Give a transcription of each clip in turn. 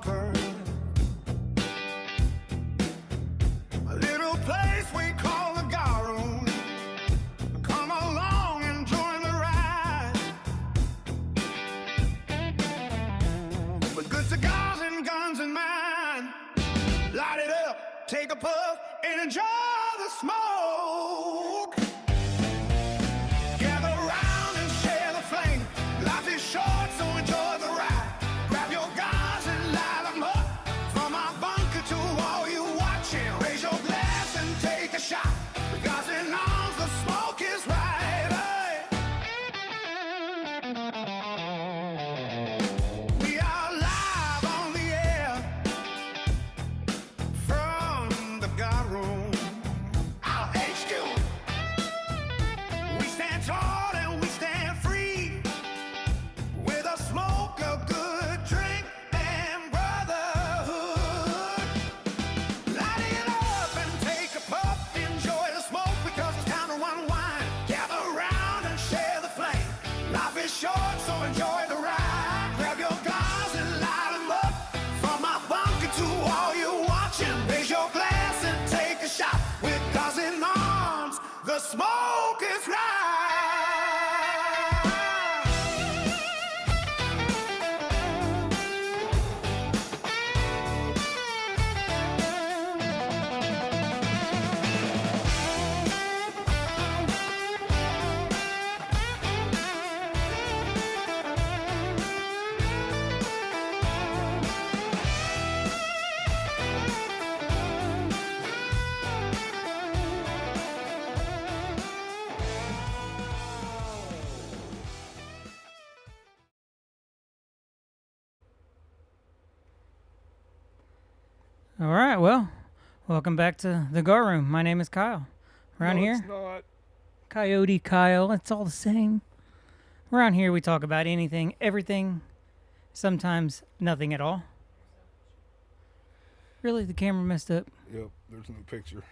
bunker. A little place we call the Gars. Come along and join the ride. With good cigars and guns in mind. Light it up, take a puff, and enjoy the smoke. Gather around and share the flame. Life is short, so enjoy the ride. Grab your guns and light them up. From our bunker to all you watching, raise your glass and take a shot. Because in arms the smoke is right. We are live on the air from the guard room, our HQ. We stand tall and we stand free, with a smoke of good drink and brotherhood. Light it up and take a puff, enjoy the smoke because it's time to unwind. Gather around and share the flame. Life is short, so enjoy the ride. Grab your guns and light them up. From our bunker to all you watching, raise your glass and take a shot. With guns in arms, the smoke is right. All right, well, welcome back to the Gar Room. My name is Kyle. Around No, here, it's not. Coyote Kyle, it's all the same. Around here, we talk about anything, everything, sometimes nothing at all. Really, the camera messed up. Yep, there's no picture.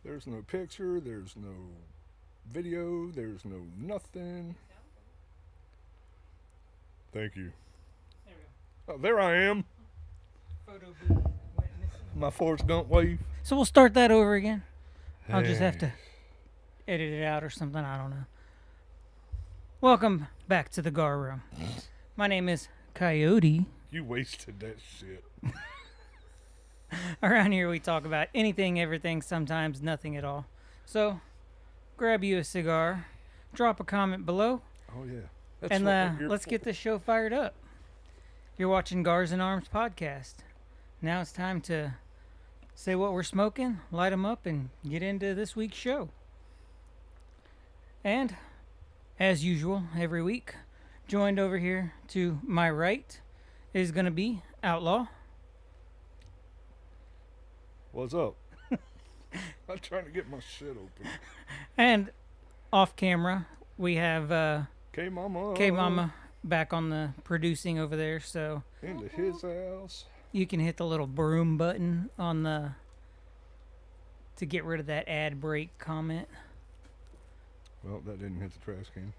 There's no picture, there's no video, there's no nothing. Thank you. There we go. Oh, there I am. Photo booth went missing. My Forrest Gump wave. So we'll start that over again. I'll just have Hey. to edit it out or something. I don't know. Welcome back to the Gar Room. My name is Coyote. You wasted that shit. Around here, we talk about anything, everything, sometimes nothing at all. So, grab you a cigar, drop a comment below, Oh yeah. That's and what we're here let's for. get this show fired up. You're watching Gars and Arms podcast. Now it's time to say what we're smoking, light them up, and get into this week's show. And, as usual, every week, joined over here to my right is going to be Outlaw. What's up? I'm trying to get my shit open. And off camera, we have K Mama. K-Mama back on the producing over there, so Into his house. you can hit the little broom button on the to get rid of that ad break comment. Well, that didn't hit the trash can.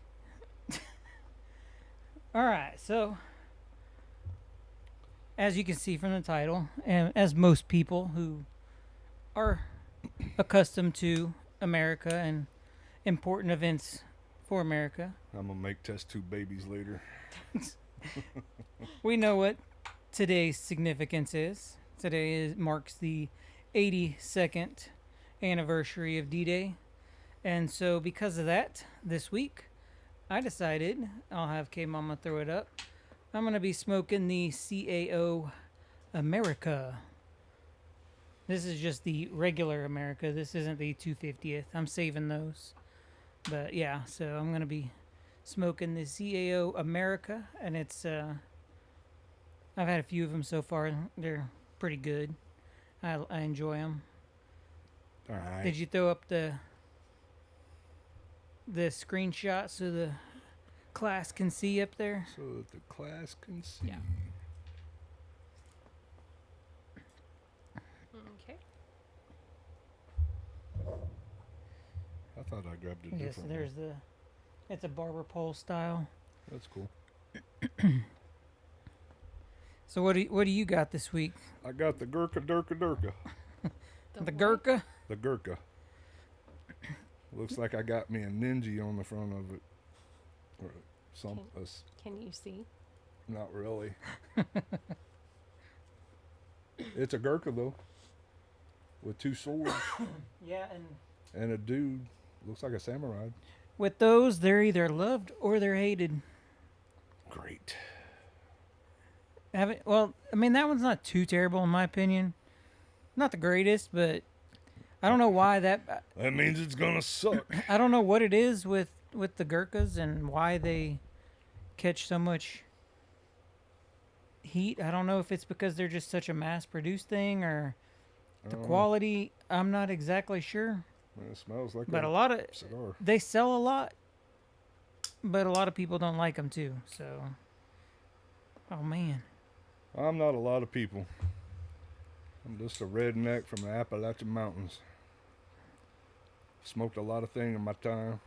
All right, so as you can see from the title, and as most people who are accustomed to America and important events for America, I'm gonna make test tube babies later. we know what today's significance is. Today marks the 82nd anniversary of D-Day. And so because of that, this week, I decided, I'll have K-Mama throw it up, I'm going to be smoking the CAO America. This is just the regular America. This isn't the 250th. I'm saving those. But yeah, so I'm going to be smoking the CAO America, and it's I've had a few of them so far. They're pretty good. I enjoy them. All right. Did you throw up the screenshot so the class can see up there? So that the class can see. Yeah. Okay. I thought I grabbed it Yes, differently. there's it's a barber pole style. That's cool. So what do you got this week? I got the Gurkha Durka Durka. The what? Gurkha? The Gurkha. Looks like I got me a ninja on the front of it. Or some, Can you see? not really. It's a Gurkha though, with two swords Yeah, and and a dude. Looks like a samurai. with those, they're either loved or they're hated. Great. Well, I mean, that one's not too terrible in my opinion. Not the greatest, but I don't know why that. That means it's gonna suck. I don't know what it is with the Gurkhas and why they catch so much heat. I don't know if it's because they're just such a mass-produced thing or the quality. I'm not exactly sure. It smells like But a lot of cigar. they sell a lot, but a lot of people don't like them too. So, oh man, I'm not a lot of people. I'm just a redneck from the Appalachian Mountains. Smoked a lot of things in my time.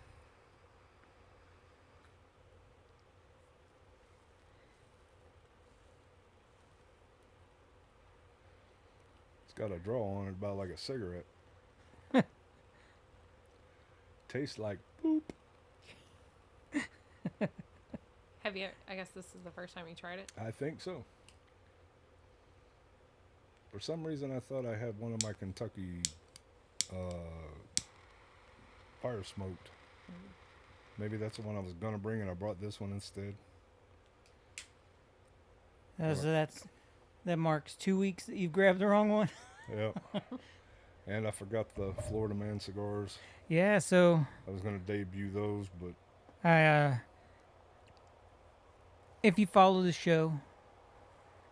It's got a draw on it about like a cigarette. Tastes like boop. Have you? I guess this is the first time you tried it. I think so. For some reason, I thought I had one of my Kentucky fire smoked. Maybe that's the one I was gonna bring, and I brought this one instead. so that marks 2 weeks that you've grabbed the wrong one. Yep. And I forgot the Florida Man cigars. Yeah, so I was gonna debut those, but if you follow the show,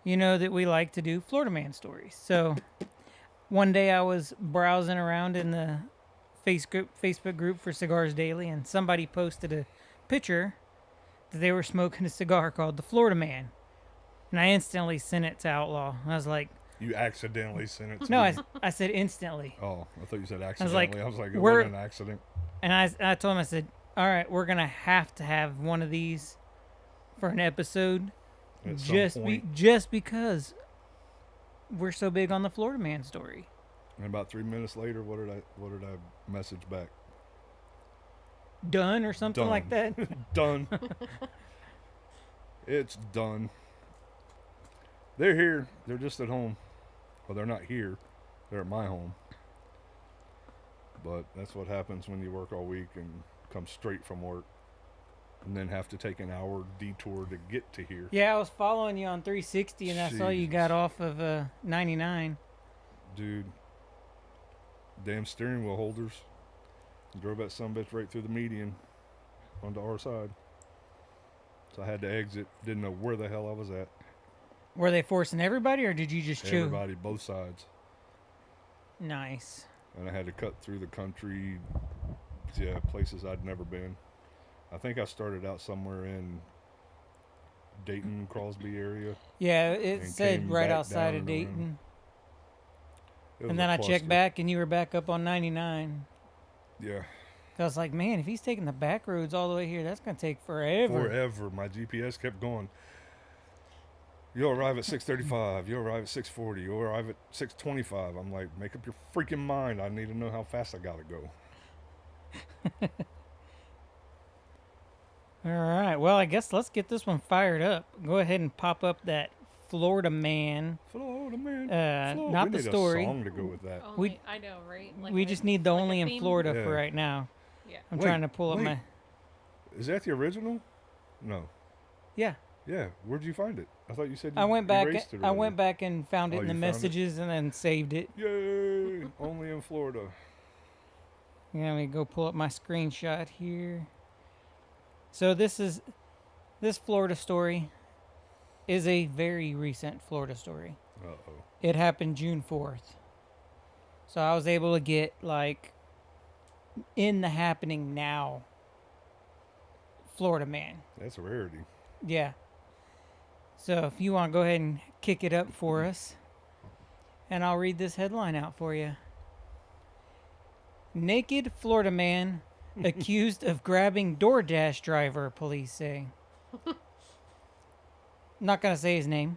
you know that we like to do Florida Man stories. So one day I was browsing around in the Facebook group for Cigars Daily, and somebody posted a picture that they were smoking a cigar called the Florida Man. And I instantly sent it to Outlaw. I was like, you accidentally sent it to no, me. I said instantly. Oh, I thought you said like, accidentally. I was like, it we're- wasn't an accident. And I told him, I said, all right, we're going to have one of these for an episode At some point. just because we're so big on the Florida Man story. And about 3 minutes later, what did I message back? Done or something Done. like that. Done. It's done. They're here. They're just at home. Well, they're not here. They're at my home. But that's what happens when you work all week and come straight from work and then have to take an hour detour to get to here. Yeah, I was following you on 360 and I saw you got off of 99. Dude, damn steering wheel holders. Drove that sumbitch right through the median onto our side. So I had to exit. Didn't know where the hell I was at. Were they forcing everybody or did you just chew? Everybody, both sides. Nice. And I had to cut through the country, yeah, places I'd never been. I think I started out somewhere in Dayton, Crosby area. Yeah, it And said came right back outside down of and Dayton. It was And a then I cluster. checked back and you were back up on 99. Yeah, I was like, man, if he's taking the back roads all the way here, that's going to take forever. forever. My GPS kept going. You'll arrive at 6:35. You'll arrive at 6:40. You'll arrive at 6:25. I'm like, make up your freaking mind. I need to know how fast I gotta go. All right. Well, I guess let's get this one fired up. Go ahead and pop up that Florida Man. Florida Man. Florida. Not We the need story. a song to go with that. Only, I know, right? We just need the like a only in theme? Florida Yeah. for right now. Yeah. I'm Wait, trying to pull up wait. my. Is that the original? No. Yeah. Yeah. Where'd you find it? I thought you said you I went back. erased it I already. went back and found it Oh, in the you found it? messages and then saved it. Yay! Only in Florida. Yeah, let me go pull up my screenshot here. So this Florida story is a very recent Florida story. Uh-oh. It happened June 4th. So I was able to get like in the happening now Florida Man. That's a rarity. Yeah. So if you want to go ahead and kick it up for us, and I'll read this headline out for you. Naked Florida man accused of grabbing DoorDash driver, police say. Not gonna say his name,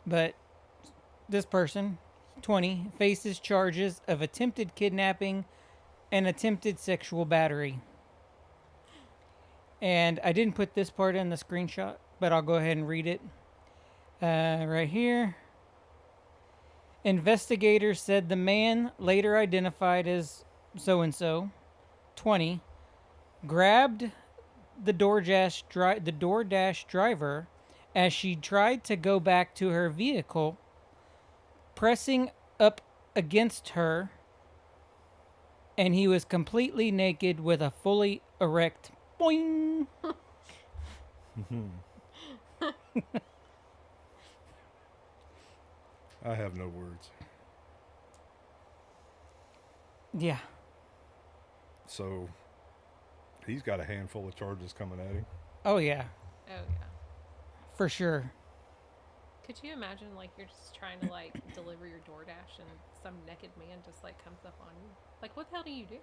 but this person, 20, faces charges of attempted kidnapping and attempted sexual battery. And I didn't put this part in the screenshot, but I'll go ahead and read it. Right here. Investigators said the man, later identified as so and so, 20, grabbed the DoorDash driver as she tried to go back to her vehicle, pressing up against her, and he was completely naked with a fully erect boing. I have no words. Yeah. So he's got a handful of charges coming at him. Oh yeah, Oh yeah. for sure. Could you imagine like you're just trying to like deliver your DoorDash and some naked man just like comes up on you? Like what the hell do you do?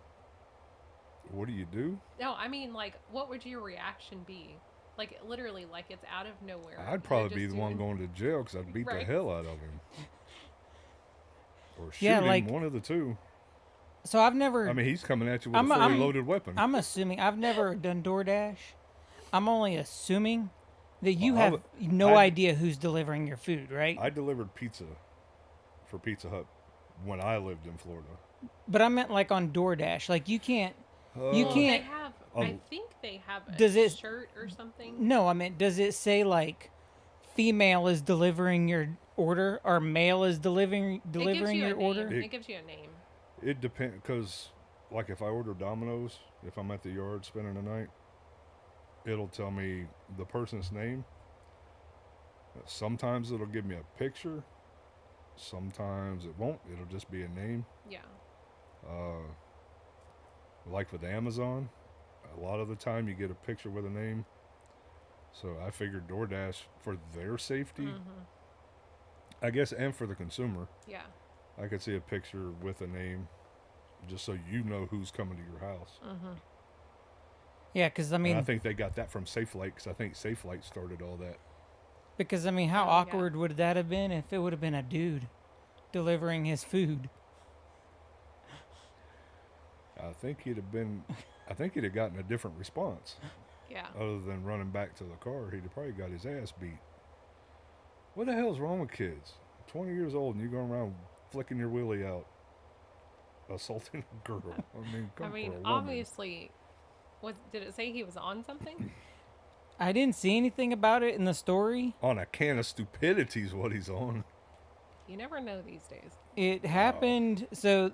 What do you do? No, I mean like what would your reaction be? Like literally like it's out of nowhere. I'd probably be the one going to jail because I'd beat the Right. hell out of him. Or shoot Yeah, him, like- one of the two. So I've never. I mean, he's coming at you with I'm- a fully I'm- loaded weapon. I'm assuming I've never done DoorDash. I'm only assuming that you Well, I have would- no I'd- idea who's delivering your food, right? I delivered pizza for Pizza Hut when I lived in Florida. But I meant like on DoorDash. Like you can't. You Uh, Well, can't- They have. Oh. I think they have a Does it- shirt or something. No, I meant does it say like female is delivering your order or male is delivering It gives you your a name. order? It- It gives you a name. It depends, because, like, if I order Domino's, if I'm at the yard spending the night, it'll tell me the person's name. Sometimes it'll give me a picture. Sometimes it won't. It'll just be a name. Yeah. Like with Amazon, a lot of the time you get a picture with a name. So I figured DoorDash, for their safety, Mm-hmm. I guess, and for the consumer, Yeah. I could see a picture with a name, just so you know who's coming to your house. Mm-hmm. Yeah, because I And mean, I think they got that from SafeLight, because I think SafeLight started all that. how Oh, yeah. awkward would that have been if it would have been a dude delivering his food? I think he'd have gotten a different response. Yeah. Other than running back to the car, he'd have probably got his ass beat. What the hell's wrong with kids? 20 years old and you going around flicking your willy out, assaulting a girl. I mean, I come mean, for a woman. obviously, did it say he was on something? I didn't see anything about it in the story. On a can of stupidity is what he's on. You never know these days. It happened. So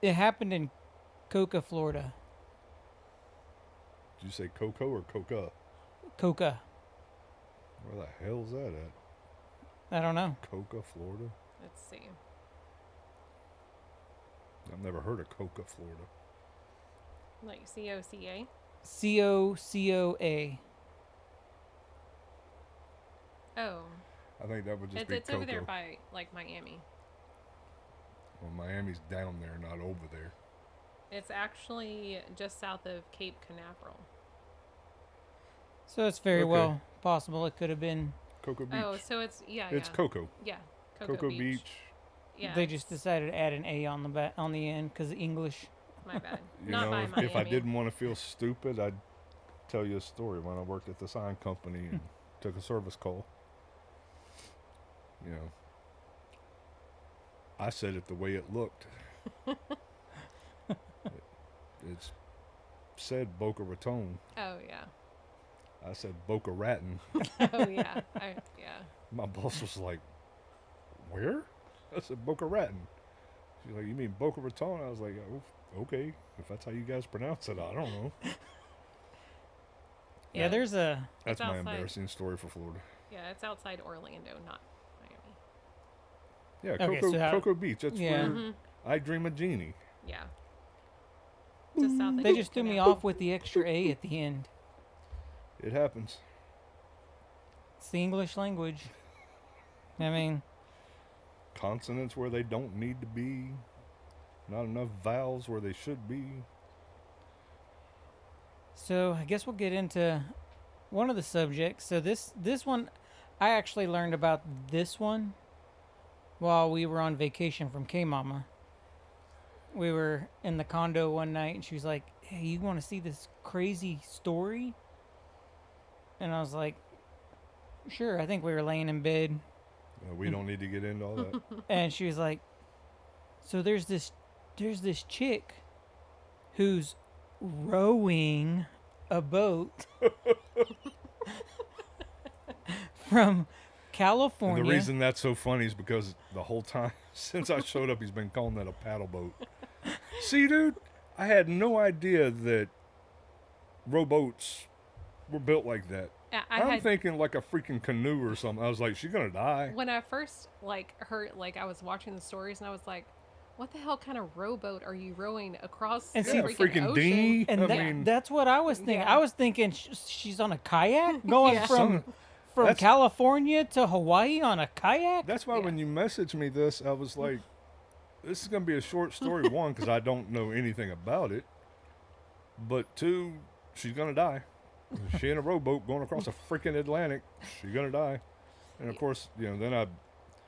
it happened in Coca, Florida. Did you say Coco or Coca? Coca. Where the hell's that at? I don't know. Coca, Florida? Let's see. I've never heard of Coca, Florida. Like COCA. COCOA. Oh, I think that would just be it's Coco. over there by like Miami. Well, Miami's down there, not over there. It's actually just south of Cape Canaveral. So it's very Okay. well possible it could have been. Cocoa Beach. Oh, so it's it's yeah. Coco. Yeah, Cocoa Beach. Yeah, They just decided to add an A on the end because English. my bad. You Not know, by Miami. if I didn't want to feel stupid, I'd tell you a story when I worked at the sign company and took a service call. You know, I said it the way it looked. It's said Boca Raton. Oh yeah. I said Boca Raton. Oh yeah. Yeah. My boss was like, "Where?" I said Boca Raton. She's like, "You mean Boca Raton?" I was like, "Oh, okay, if that's how you guys pronounce it, I don't know." Yeah, there's a. That's It's my outside. embarrassing story for Florida. Yeah, it's outside Orlando, not Miami. Yeah, Okay, Cocoa, so how- Cocoa Beach. That's Yeah. where Mhm. I Dream of Jeannie. Yeah. Just south of They Cape just threw me Canaveral. off with the extra A at the end. It happens. It's the English language. I mean, Consonants where they don't need to be. Not enough vowels where they should be. So I guess we'll get into one of the subjects. So this one, I actually learned about this one while we were on vacation from K Mama. We were in the condo one night, and she was like, "Hey, you want to see this crazy story?" And I was like, "Sure." I think we were laying in bed, We don't need to get into all that. and she was like, "So there's this chick who's rowing a boat from California." And the reason that's so funny is because the whole time since I showed up, he's been calling that a paddle boat. See, dude, I had no idea that rowboats were built like that. Yeah, I'm thinking like a freaking canoe or something. I was like, she's gonna die. when I first heard I was watching the stories and I was like, what the hell kind of rowboat are you rowing across And the see- Yeah, freaking freaking ocean? dinghy. And I that, mean, that's what I was thinking. Yeah. I was thinking she's on a kayak going Yeah. from That's- California to Hawaii on a kayak. that's why Yeah. when you messaged me this, I was like, this is gonna be a short story. One, because I don't know anything about it, but two, she's gonna die. She in a rowboat going across a freaking Atlantic. She's gonna die. And of course, then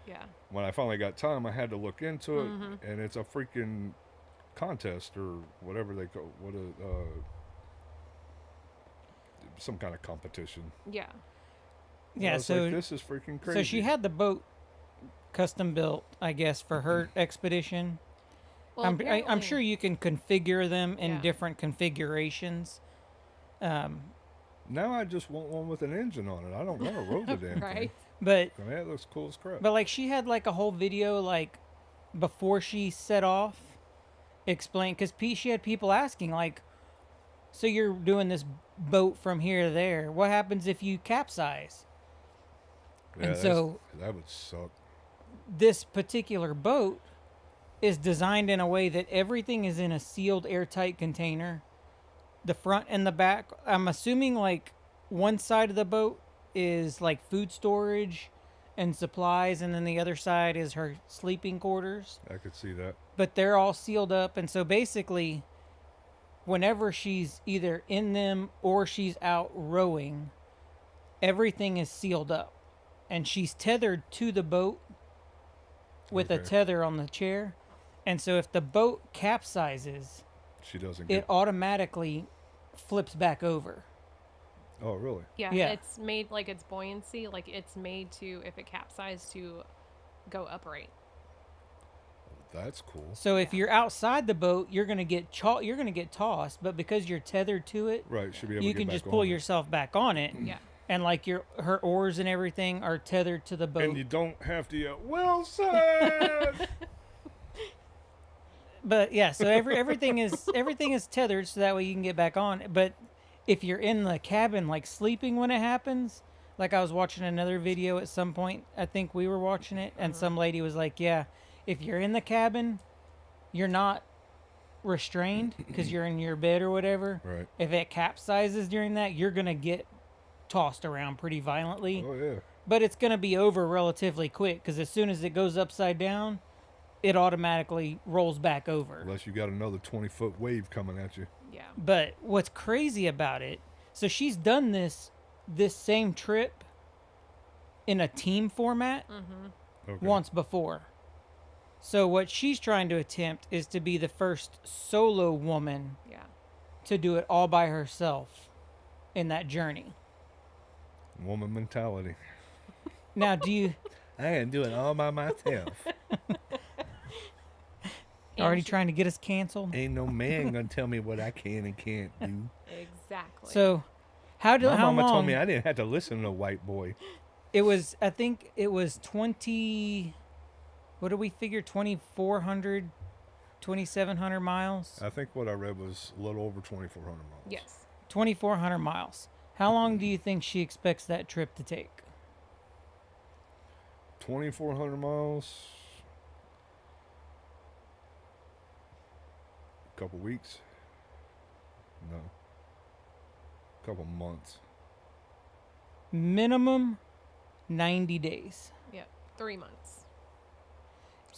Yeah. when I finally got time, I had to look into it, Mhm. and it's a freaking contest or whatever they call some kind of competition. Yeah. And I Yeah, was so like, this is freaking crazy. so she had the boat custom built, I guess, for her expedition. Well, I'm apparently- sure you can configure them in Yeah. different configurations. Now I just want one with an engine on it. I don't want to row the damn Right. thing. But I mean, that looks cool as crap. like she had like a whole video like before she set off, explain because she had people asking like, so you're doing this boat from here to there. What happens if you capsize? Yeah, and that's- so that would suck. this particular boat is designed in a way that everything is in a sealed airtight container. The front and the back, I'm assuming like one side of the boat is like food storage and supplies, and then the other side is her sleeping quarters. I could see that. But they're all sealed up, and so basically whenever she's either in them or she's out rowing, everything is sealed up. And she's tethered to the boat with a Okay. tether on the chair. And so if the boat capsizes, She doesn't it get. automatically flips back over. Oh, really? Yeah, Yeah. it's made like its buoyancy, like it's made to, if it capsized, to go upright. That's cool. So if Yeah. you're outside the boat, you're gonna get tossed, but because you're tethered to it, Right. Should be able you to get can back just pull on it. yourself back on it. Yeah. And like her oars and everything are tethered to the boat. And you don't have to yell, Wilson! But yeah, so everything is tethered so that way you can get back on. But if you're in the cabin like sleeping when it happens, like I was watching another video at some point, I think we were watching it, and some lady was like, "Yeah, if you're in the cabin, you're not restrained because you're in your bed or whatever. Right. If it capsizes during that, you're gonna get tossed around pretty violently, Oh, yeah. but it's gonna be over relatively quick because as soon as it goes upside down, it automatically rolls back over." Unless you got another 20-foot wave coming at you. Yeah. But what's crazy about it, so she's done this same trip in a team format Okay. once before. So what she's trying to attempt is to be the first solo woman Yeah. to do it all by herself in that journey. Woman mentality. Now, do you I can do it all by myself. already she- trying to get us canceled? Ain't no man gonna tell me what I can and can't do. Exactly. So how My mama long told me I didn't have to listen to no white boy. it was? I think it was 20. What do we figure? 2,400, 2,700 miles. I think what I read was a little over 2,400 miles. yes. 2,400 miles. How long do you think she expects that trip to take? 2,400 miles. Couple weeks. No. Couple months. Minimum 90 days. Yep. 3 months.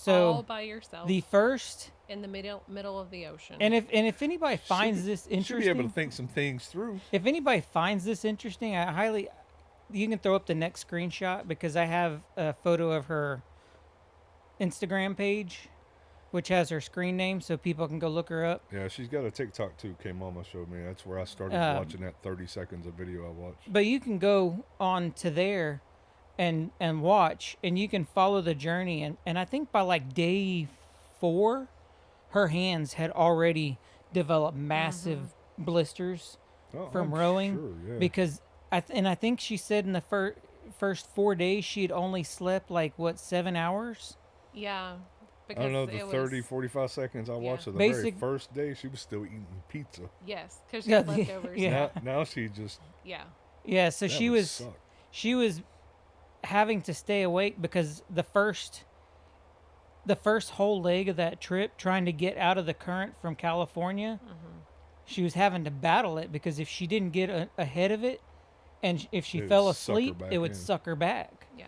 So all by yourself the first, in the middle of the ocean. and if anybody finds this Should be able to interesting, think some things through. if anybody finds this interesting, I highly, you can throw up the next screenshot because I have a photo of her Instagram page, which has her screen name, so people can go look her up. Yeah, she's got a TikTok too. K Mama showed me. That's where I started watching that 30 seconds of video I watched. But you can go on to there and watch, and you can follow the journey, and I think by like day 4, her hands had already developed massive blisters Oh, from I'm rowing sure, yeah. because I think she said in the first 4 days she had only slept like 7 hours. yeah. I don't know, Because the it 30, was, 45 seconds I watched of the Basic- very first day, she was still eating pizza. yes, because she Yeah, had leftovers. yeah. Now she just, Yeah. Yeah, so that she would was suck. she was having to stay awake because the first whole leg of that trip trying to get out of the current from California, she was having to battle it because if she didn't get ahead of it and if she It would fell suck her asleep, back it would in. suck her back. Yeah.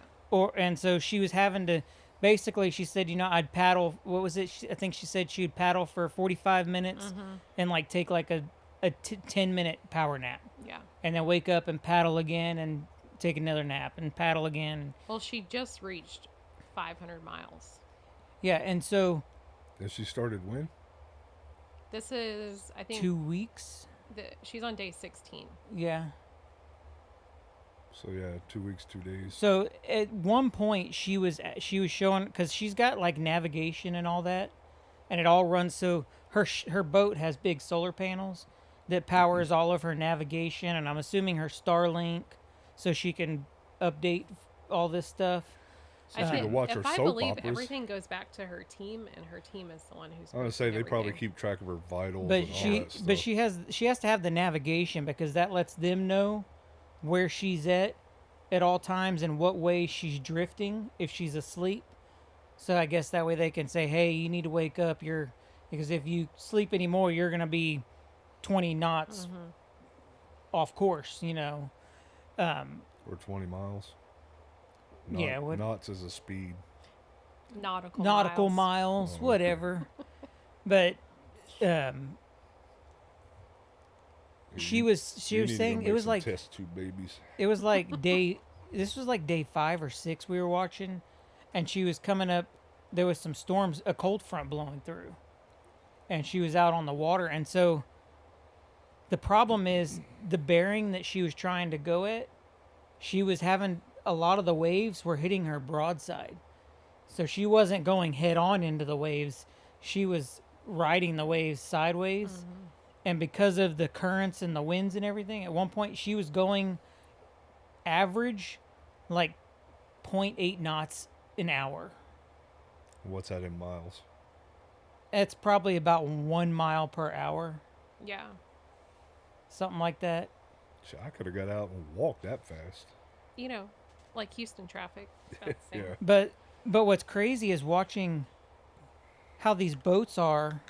And so she was having to basically, she said, I'd paddle, what was it? I think she said she would paddle for 45 minutes and like take like a 10-minute power nap Yeah. and then wake up and paddle again and take another nap and paddle again. Well, she just reached 500 miles. Yeah, and so And she started when? This is, I think, 2 weeks. she's on day 16. Yeah. So yeah, 2 weeks, 2 days. So at one point she was showing, because she's got like navigation and all that, and it all runs. So her boat has big solar panels that powers all of her navigation, and I'm assuming her Starlink, so she can update all this stuff. So she could watch her if I soap believe operas. everything goes back to her team, and her team is the one who's. I was gonna say they posting probably everything. keep track of her vitals But and all that stuff. she has to have the navigation because that lets them know where she's at all times and what way she's drifting if she's asleep. So I guess that way they can say, "Hey, you need to wake up. Because if you sleep anymore, you're gonna be 20 knots off course." Or 20 miles. Yeah, what- Knots is a speed. nautical miles, Oh, whatever. But she You- was you need to go saying make it was some like test tube babies. it was like this was like day 5 or 6 we were watching, and she was coming up. There was some storms, a cold front blowing through, and she was out on the water. And so the problem is the bearing that she was trying to go at, she was having a lot of the waves were hitting her broadside. So she wasn't going head on into the waves. She was riding the waves sideways. And because of the currents and the winds and everything, at one point she was going average like 0.8 knots an hour. What's that in miles? That's probably about 1 mile per hour, Yeah. something like that. Shit, I could have got out and walked that fast. Like Houston traffic. About the same. Yeah. But what's crazy is watching how these boats are.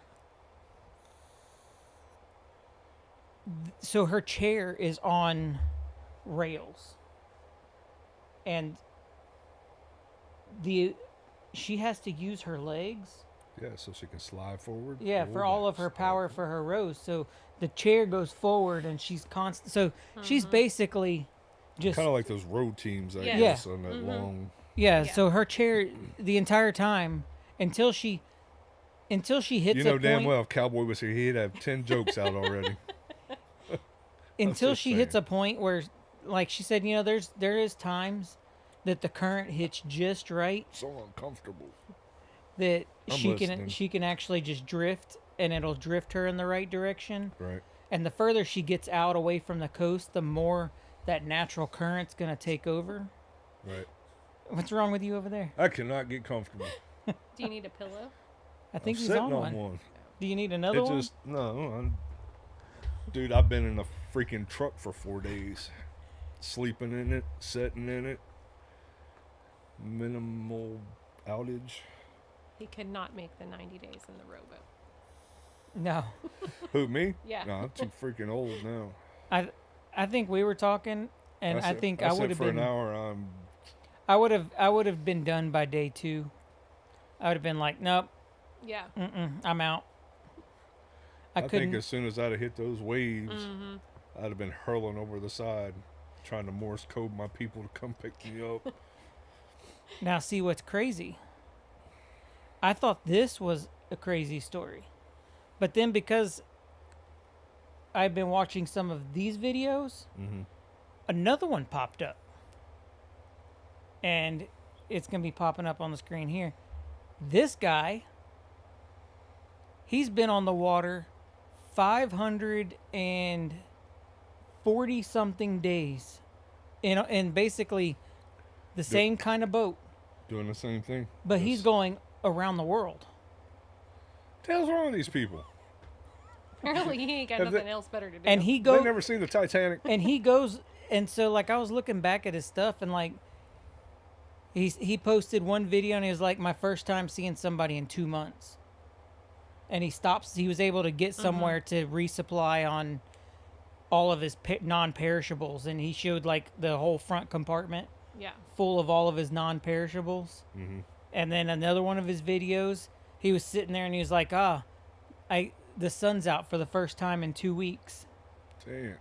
So her chair is on rails, and she has to use her legs. Yeah, so she can slide forward. Yeah, or for all of back, her slide power for her rows. So the chair goes forward, and she's constant. So she's basically just Kind of like those road teams, I Yeah. guess, on that long. yeah. Yeah. So her chair the entire time until she hits You know a damn point. well if Cowboy was here, he'd have 10 jokes out already. Until just she hits a saying. point where, like she said, there is times that the current hits just right So uncomfortable. that I'm she listening. can actually just drift, and it'll drift her in the right direction. Right. And the further she gets out away from the coast, the more that natural current's gonna take over. Right. What's wrong with you over there? I cannot get comfortable. Do you need a pillow? I think I'm he's sitting on one. one. Do you need another It one? just no. Dude, I've been in a freaking truck for 4 days, sleeping in it, sitting in it, minimal outage. He could not make the 90 days in the rowboat. No, Who, me? Yeah. No, I'm too freaking old now. I think we were talking, and I said- think I said would have for been. an hour. I'm I would have been done by day 2. I would have been like, nope, Yeah. I'm out. I think couldn't. as soon as I'd have hit those waves, Mm-hmm. I'd have been hurling over the side, trying to Morse code my people to come pick me up. Now, see what's crazy. I thought this was a crazy story. But then because I've been watching some of these videos, another one popped up. And it's going to be popping up on the screen here. This guy, he's been on the water 540 something days in basically the same kind of boat, Doing the same thing. but he's Just- going around the world. What the hell's wrong with these people? Apparently, he ain't got Have they- nothing else better to do. And he They goes never seen the Titanic. and he goes and so like I was looking back at his stuff and like he posted one video and he was like, my first time seeing somebody in 2 months. And he was able to get somewhere to resupply on all of his non-perishables, and he showed like the whole front compartment Yeah. full of all of his non-perishables. And then another one of his videos, he was sitting there and he was like, the sun's out for the first time in 2 weeks. Damn.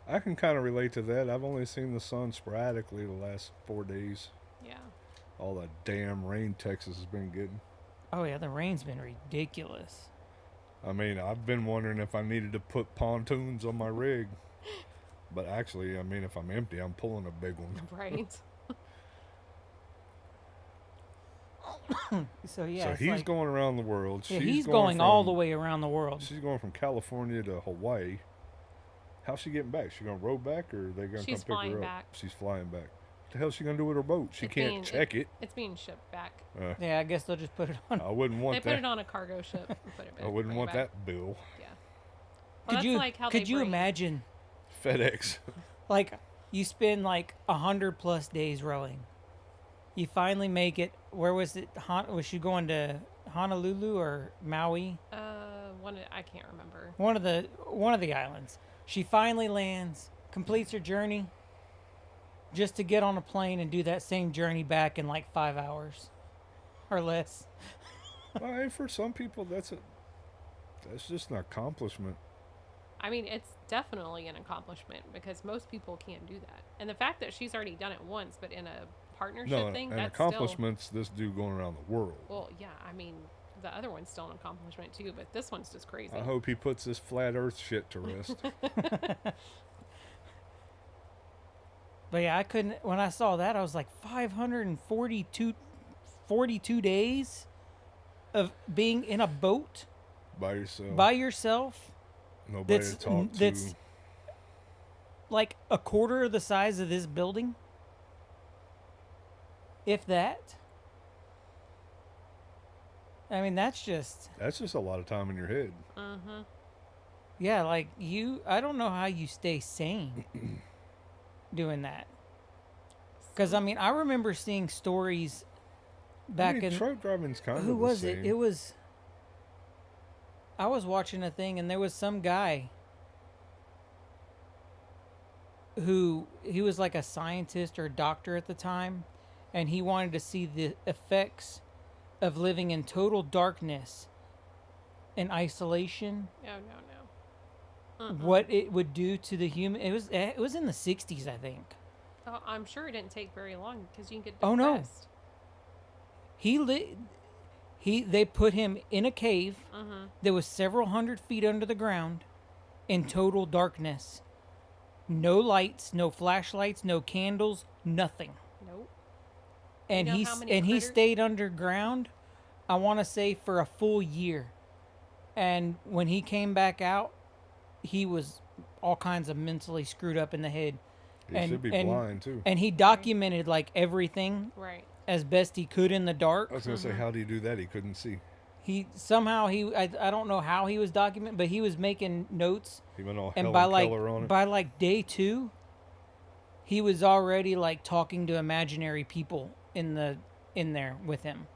I can kind of relate to that. I've only seen the sun sporadically the last 4 days. Yeah. All the damn rain Texas has been getting. Oh yeah, the rain's been ridiculous. I mean, I've been wondering if I needed to put pontoons on my rig. But actually, I mean, if I'm empty, I'm pulling a big one. Right. So yeah, So it's he's like- going around the world. Yeah, She's he's going all from- the way around the world. She's going from California to Hawaii. How's she getting back? She gonna row back, or are they gonna She's come pick flying her up? back. She's flying back. What the hell's she gonna do with her boat? She It's can't being- check it. It's being shipped back. Yeah, I guess they'll just put it on. I wouldn't They want put that. it on a cargo ship and put it back. I wouldn't bring it want back. that bill. Yeah. Well, Could that's you like how could they you bring- imagine FedEx. like you spend like 100+ days rowing, you finally make it. Where was it? Was she going to Honolulu or Maui? I can't remember. One of the islands. She finally lands, completes her journey, just to get on a plane and do that same journey back in like 5 hours or less. Well, hey, for some people, that's just an accomplishment. I mean, it's definitely an accomplishment because most people can't do that. And the fact that she's already done it once, but in a partnership No, thing, an that's accomplishment's this dude going around the world. still. Well, yeah. I mean, the other one's still an accomplishment too, but this one's just crazy. I hope he puts this flat Earth shit to rest. But yeah, I couldn't. When I saw that, I was like 42 days of being in a boat By yourself. by yourself. Nobody That's to talk to. that's like a quarter of the size of this building, if that. I mean, that's just That's just a lot of time in your head. Mm-hmm. yeah. Like I don't know how you stay sane doing that. Because I mean, I remember seeing stories back I mean, in. truck driving's kind of Who the was same. it? It was. I was watching a thing, and there was some guy who he was like a scientist or a doctor at the time, and he wanted to see the effects of living in total darkness and isolation. Oh, no. What it would do to the human. It was in the 60s, I think. Oh, I'm sure it didn't take very long because you can get Oh, no. depressed. They put him in a cave Mm-hmm. that was several hundred feet under the ground in total darkness. No lights, no flashlights, no candles, nothing. Nope. And know he how many and he critters- stayed underground, I want to say for a full year. And when he came back out, he was all kinds of mentally screwed up in the head. He should be blind, too. And he documented like everything Right. as best he could in the dark. I was going to say, how do you do that? He couldn't see. He somehow I don't know how he was documenting, but he was making notes. He went all And Helen Keller on it. by like day 2, he was already like talking to imaginary people in there with him.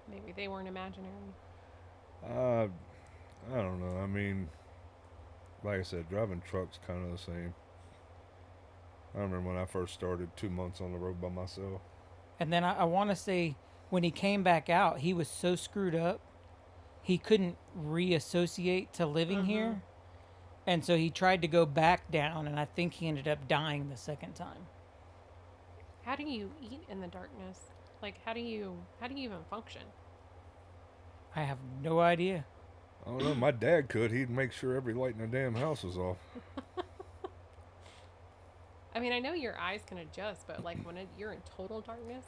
Maybe they weren't imaginary. I don't know. I mean, like I said, driving trucks kind of the same. I remember when I first started 2 months on the road by myself. And then I want to say when he came back out, he was so screwed up, he couldn't reassociate to living here. And so he tried to go back down, and I think he ended up dying the second time. How do you eat in the darkness? Like, how do you even function? I have no idea. I don't know. My dad could. He'd make sure every light in the damn house was off. I mean, I know your eyes can adjust, but like when you're in total darkness.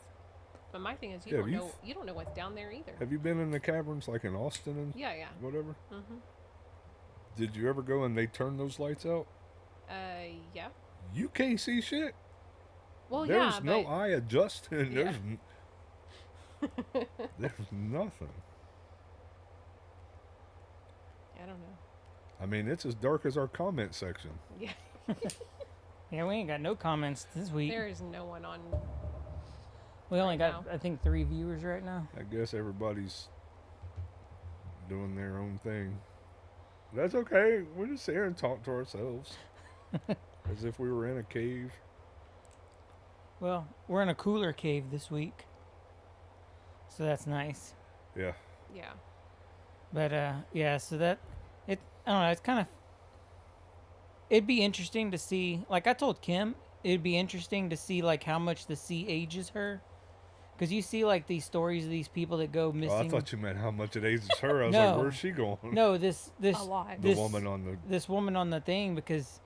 But my thing is, Yeah, you don't know what's down there either. Have you been in the caverns like in Austin and Yeah. whatever? Mm-hmm. Did you ever go and they turn those lights out? Yeah. You can't see shit. Well, There's yeah, no but eye adjusting. Yeah. There's nothing. I don't know. I mean, it's as dark as our comment section. Yeah. Yeah, we ain't got no comments this week. There is no one on. We only right got, now. I think, 3 viewers right now. I guess everybody's doing their own thing. That's okay. We just sit here and talk to ourselves as if we were in a cave. Well, we're in a cooler cave this week, so that's nice. Yeah. Yeah. But yeah, so that I don't know. It's kind of. It'd be interesting to see. Like I told Kim, it'd be interesting to see like how much the sea ages her, because you see like these stories of these people that go missing. Oh, I thought you meant how much it ages her. I was No. like, where's she going? No, this A lot. The this woman on the. this woman on the thing, because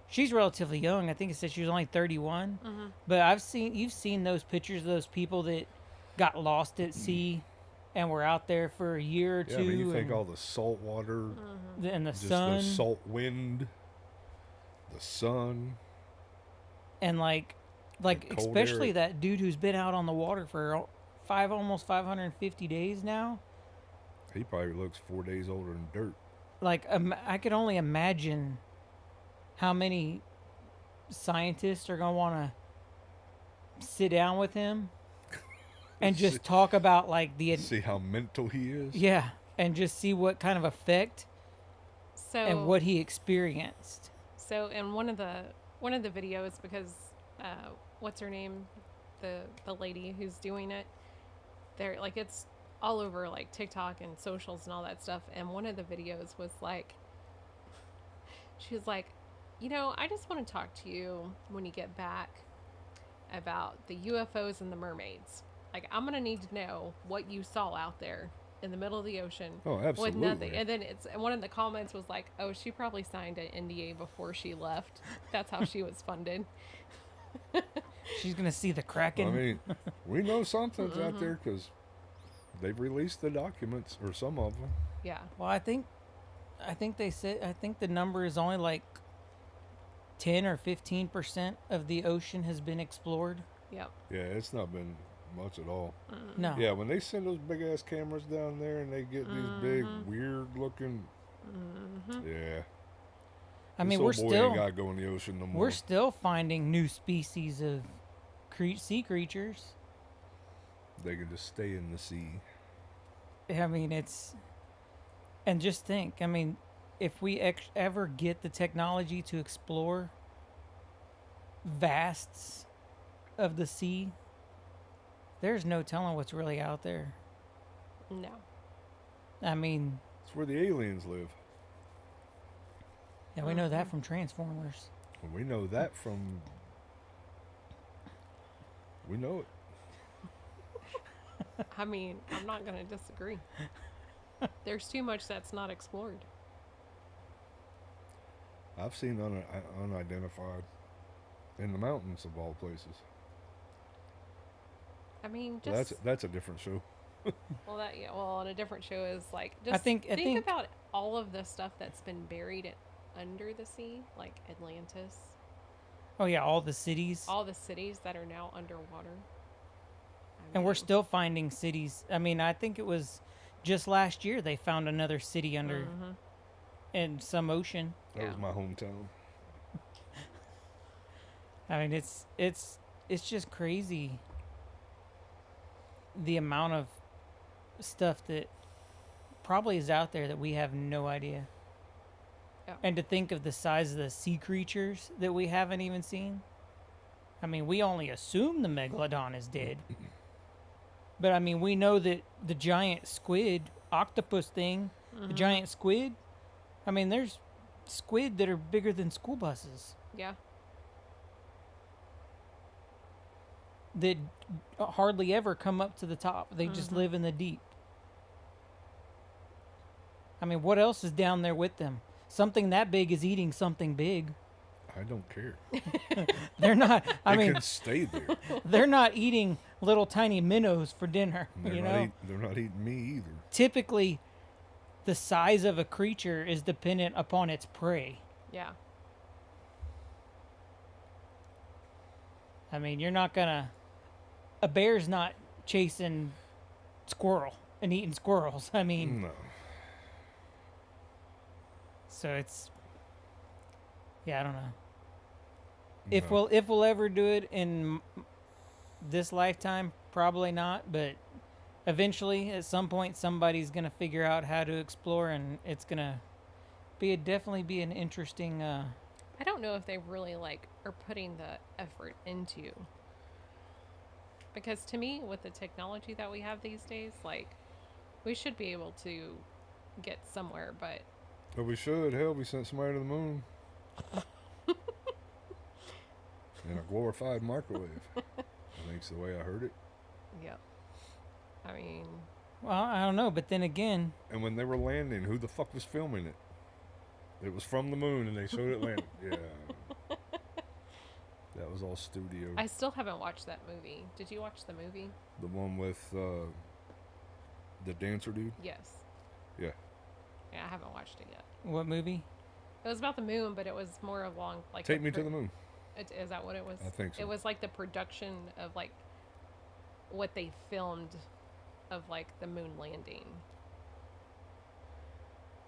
she's relatively young. I think it said she was only 31. Mm-hmm. But you've seen those pictures of those people that got lost at sea and were out there for a year or Yeah, two. I mean, you think and, all the salt water, and the just sun, the salt wind, the sun. and like the cold especially air. that dude who's been out on the water for almost 550 days now. He probably looks 4 days older than dirt. Like I could only imagine how many scientists are gonna want to sit down with him and just talk about like the See how mental he is. yeah, and just see what kind of effect So and what he experienced. So in one of the videos, because what's her name, the lady who's doing it, they're like it's all over like TikTok and socials and all that stuff. And one of the videos was like, she was like, I just want to talk to you when you get back about the UFOs and the mermaids. Like I'm gonna need to know what you saw out there in the middle of the ocean. Oh, absolutely. With nothing. And then one of the comments was like, oh, she probably signed an NDA before she left. That's how she was funded. She's gonna see the Kraken. I mean, we know something's out there because they've released the documents, or some of them. Yeah. Well, I think they said the number is only like 10 or 15% of the ocean has been explored. Yep. Yeah, it's not been much at all. No. Yeah, when they send those big ass cameras down there and they get these big, weird looking. Yeah. I mean, This we're old boy ain't still gotta go in the ocean no more. we're still finding new species of sea creatures. They can just stay in the sea. I mean, and just think, I mean, if we ever get the technology to explore vasts of the sea, there's no telling what's really out there. No. I mean, It's where the aliens live. yeah, we know that from Transformers. And we know that from. We know it. I mean, I'm not going to disagree. There's too much that's not explored. I've seen unidentified in the mountains of all places. I mean, But just that's a different show. on a different show is like just I think about all of the stuff that's been buried under the sea, like Atlantis, Oh yeah, all the cities. all the cities that are now underwater. And we're still finding cities. I mean, I think it was just last year they found another city under in some ocean. That was my hometown. I mean, it's just crazy the amount of stuff that probably is out there that we have no idea. Yeah. And to think of the size of the sea creatures that we haven't even seen. I mean, we only assume the megalodon is dead. But I mean, we know that the giant squid, octopus thing, the giant squid. I mean, there's squid that are bigger than school buses Yeah. that hardly ever come up to the top. They just live in the deep. I mean, what else is down there with them? Something that big is eating something big. I don't care. They're not. I They mean, can stay there. they're not eating little tiny minnows for dinner. They're you not know, they're not eating me either. typically, the size of a creature is dependent upon its prey. Yeah. I mean, you're not gonna. A bear's not chasing squirrel and eating squirrels. I mean, No. so it's. Yeah, I don't know. If No. we'll ever do it in this lifetime, probably not. But eventually, at some point, somebody's gonna figure out how to explore, and it's gonna definitely be an interesting. I don't know if they really like are putting the effort into. Because to me, with the technology that we have these days, like, we should be able to get somewhere, but But we should. Hell, we sent somebody to the moon. In a glorified microwave. I think's the way I heard it. yeah. I mean, Well, I don't know, but then again, And when they were landing, who the fuck was filming it? It was from the moon, and they showed it landing. Yeah. That was all studio. I still haven't watched that movie. Did you watch the movie? The one with the dancer dude? Yes. Yeah. Yeah, I haven't watched it yet. what movie? It was about the moon, but it was more along like Take me to the moon. Is that what it was? I think so. It was like the production of like what they filmed of like the moon landing.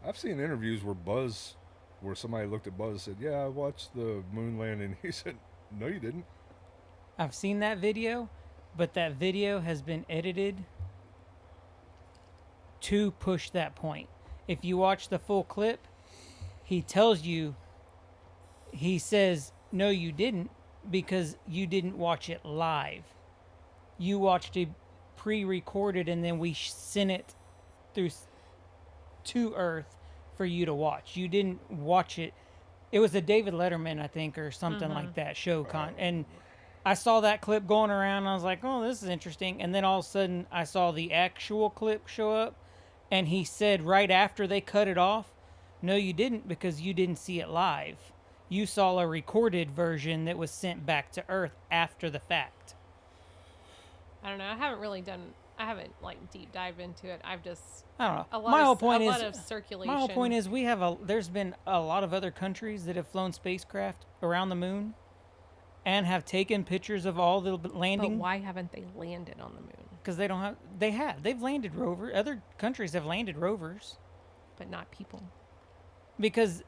I've seen interviews where somebody looked at Buzz and said, "Yeah, I watched the moon landing." He said, "No, you didn't." I've seen that video, but that video has been edited to push that point. If you watch the full clip, he tells you, he says, no, you didn't, because you didn't watch it live. You watched it pre-recorded, and then we sent it through to Earth for you to watch. You didn't watch it. It was a David Letterman, I think, or something like that show and I saw that clip going around, and I was like, oh, this is interesting. And then all of a sudden, I saw the actual clip show up, and he said right after they cut it off, no, you didn't, because you didn't see it live. You saw a recorded version that was sent back to Earth after the fact. I don't know. I haven't like deep dived into it. I've just I don't know. a lot My of, whole point a is, lot of circulation. my whole point is, there's been a lot of other countries that have flown spacecraft around the moon and have taken pictures of all the but landing. why haven't they landed on the moon? Because they've landed rovers. Other countries have landed rovers. But not people. Because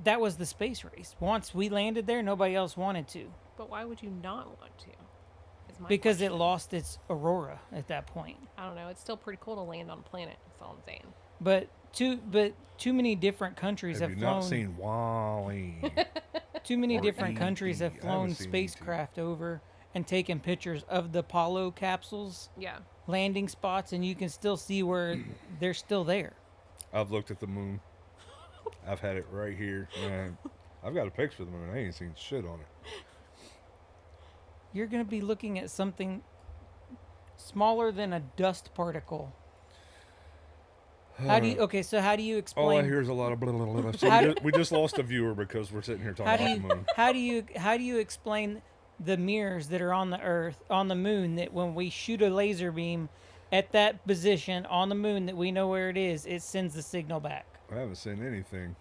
that was the space race. Once we landed there, nobody else wanted to. But why would you not want to? Is my Because it question. lost its aurora at that point. I don't know. It's still pretty cool to land on a planet. That's all I'm saying. But too many different countries Have have you flown. not seen Wall-E? Too many or different E.T.? countries have I haven't flown seen E.T. spacecraft over and taken pictures of the Apollo capsules Yeah. landing spots, and you can still see where they're still there. I've looked at the moon. I've had it right here. Man, I've got a picture of the moon. I ain't seen shit on it. You're going to be looking at something smaller than a dust particle. How do you All I explain hear is a lot of blah, blah, blah, blah. So How we just lost a viewer because we're sitting here talking how do about you the moon. how do you explain the mirrors that are on the moon, that when we shoot a laser beam at that position on the moon that we know where it is, it sends the signal back? I haven't seen anything.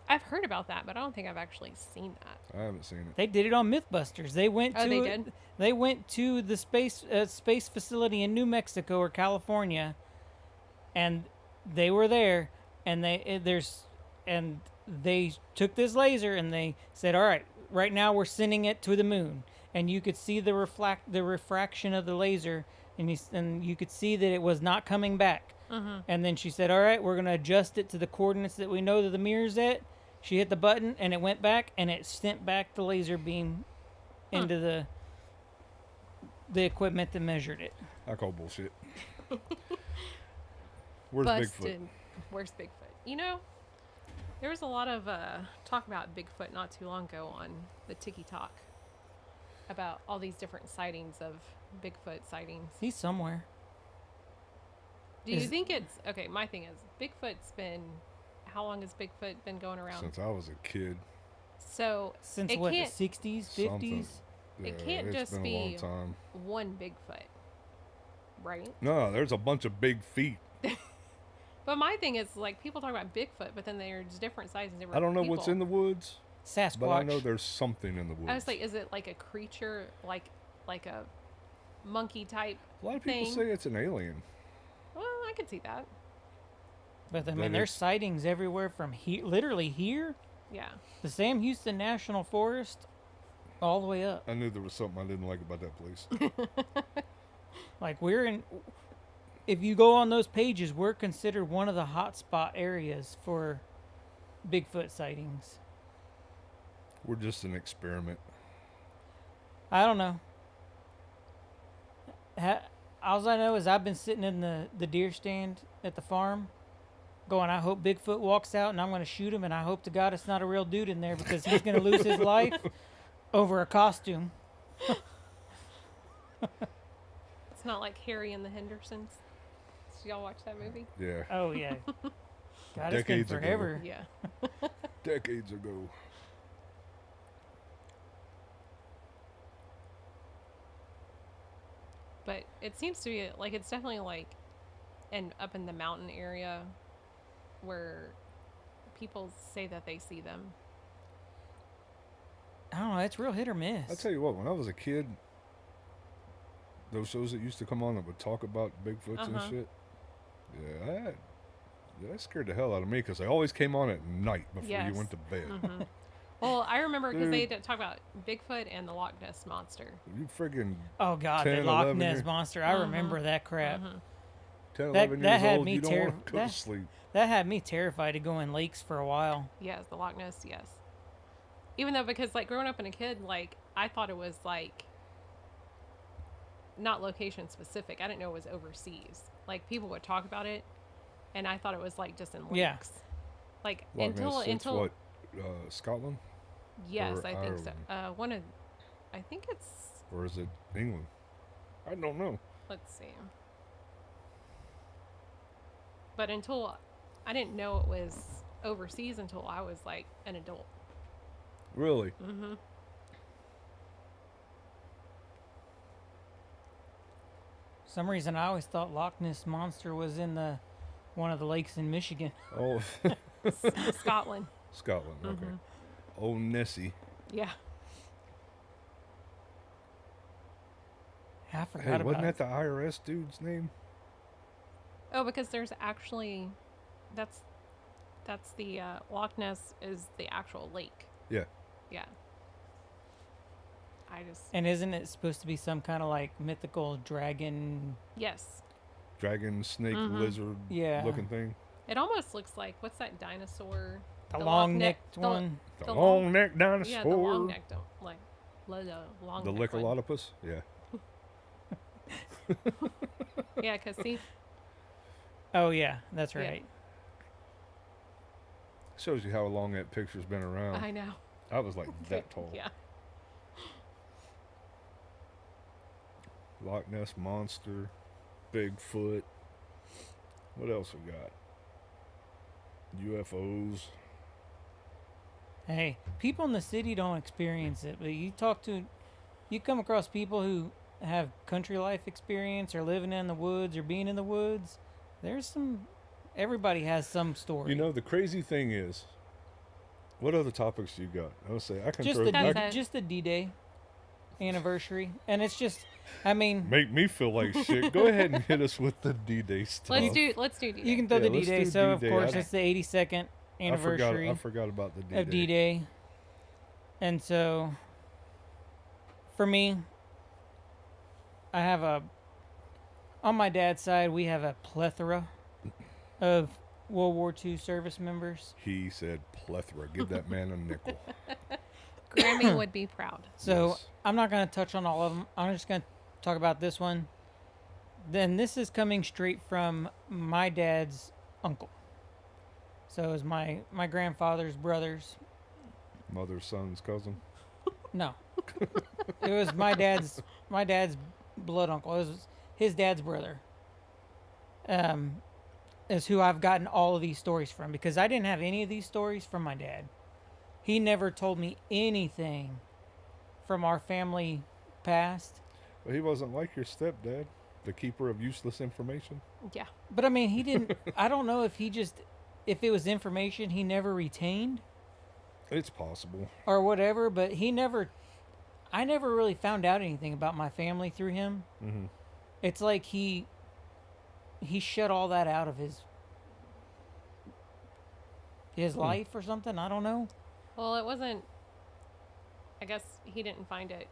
I've heard about that, but I don't think I've actually seen that. I haven't seen it. They did it on Mythbusters. They went Oh, to they did? They went to the space facility in New Mexico or California, and they were there, and they took this laser and they said, all right, right now we're sending it to the moon, and you could see the refraction of the laser, and you could see that it was not coming back. And then she said, all right, we're going to adjust it to the coordinates that we know that the mirror's at. She hit the button, and it went back, and it sent back the laser beam into the equipment that measured it. I call bullshit. Where's Bigfoot? Where's Bigfoot? You know, there was a lot of talk about Bigfoot not too long ago on the TikTok about all these different sightings of Bigfoot sightings. He's somewhere. Do you Is- think it's okay? My thing is, Bigfoot's been. How long has Bigfoot been going around? Since I was a kid. So Since it what, the can't. 60s, 50s? Something. It can't it's just been be- a long time. One Bigfoot, right? No, there's a bunch of big feet. But my thing is, like, people talk about Bigfoot, but then there's different sizes. I don't know what's in the woods, Sasquatch. but I know there's something in the woods. I was like, is it like a creature, like a monkey type? a lot of people thing. say it's an alien. Well, I could see that. But I that mean, there's it's- sightings everywhere from here, literally here, Yeah. the Sam Houston National Forest, all the way up. I knew there was something I didn't like about that place. Like we're in. If you go on those pages, we're considered one of the hotspot areas for Bigfoot sightings. We're just an experiment. I don't know. All I know is I've been sitting in the deer stand at the farm going, I hope Bigfoot walks out and I'm going to shoot him, and I hope to God it's not a real dude in there because he's going to lose his life over a costume. It's not like Harry and the Hendersons. Did y'all watch that movie? Yeah, Oh, yeah. God, it's been Decades ago. forever. Yeah. decades ago. But it seems to be like it's definitely like up in the mountain area where people say that they see them. I don't know. It's real hit or miss. I tell you what, when I was a kid, those shows that used to come on that would talk about Bigfoots and shit, yeah, that scared the hell out of me because they always came on at night before you Yes. went to bed. Well, I remember because they Dude. did talk about Bigfoot and the Loch Ness monster. You friggin' Oh, God, 10, the Loch 11 Ness year- monster. I remember that crap. 10, That- 11 that years had old, me you don't terri- want to go that- to sleep. That had me terrified to go in lakes for a while. Yes, the Loch Ness, yes. Even though, because like growing up in a kid, like I thought it was like not location specific. I didn't know it was overseas. Like people would talk about it, and I thought it was like just in lakes. Yeah. Like Loch until Ness, it's until what, Scotland? yes, or I think so. Ireland? I think it's. Or is it England? I don't know. Let's see. But until I didn't know it was overseas until I was like an adult. Really? Mm-hmm. For some reason, I always thought Loch Ness monster was in one of the lakes in Michigan. Oh, Scotland. Scotland. Okay. Oh, Nessie. Yeah. I forgot Hey, about wasn't it. that the IRS dude's name? Oh, because there's actually, that's the Loch Ness is the actual lake. Yeah. Yeah. I just And isn't it supposed to be some kind of like mythical dragon? yes, Dragon, snake, lizard Yeah. looking thing. it almost looks like what's that dinosaur? The Loch long-necked Ne- one? The The long necked dinosaur. Yeah, the long neck don't like long. The neck one. Lickalotopus? Yeah. Yeah, because see, Oh, yeah, that's Yeah. right. Shows you how long that picture's been around. I know. I was like that tall. Yeah. Loch Ness Monster, Bigfoot. What else we got? UFOs. Hey, people in the city don't experience it, but you come across people who have country life experience or living in the woods or being in the woods. Everybody has some story. You know, the crazy thing is, what other topics you got? I would say I can just throw. the I That's can it. just the D-Day anniversary, and it's just, I mean, make me feel like shit. Go ahead and hit us with the D-Day stuff. Let's do D-Day. you can throw Yeah, the let's D-Day. do So of D-Day. course I- it's the 82nd anniversary I forgot about the D-Day. of D-Day, and so for me, I have on my dad's side we have a plethora of World War II service members. He said plethora. Give that man a nickel. Grammy would be proud. So Yes. I'm not going to touch on all of them. I'm just going to talk about this one. Then this is coming straight from my dad's uncle. So it was my grandfather's brothers. Mother's son's cousin. No, it was my dad's blood uncle. It was his dad's brother. Is who I've gotten all of these stories from, because I didn't have any of these stories from my dad. He never told me anything from our family past. But he wasn't like your stepdad, the keeper of useless information. Yeah. But I mean, he didn't. I don't know if if it was information he never retained It's possible. or whatever. But I never really found out anything about my family through him. Mm-hmm. It's like he shut all that out of his life or something. I don't know. Well, it wasn't. I guess he didn't find it.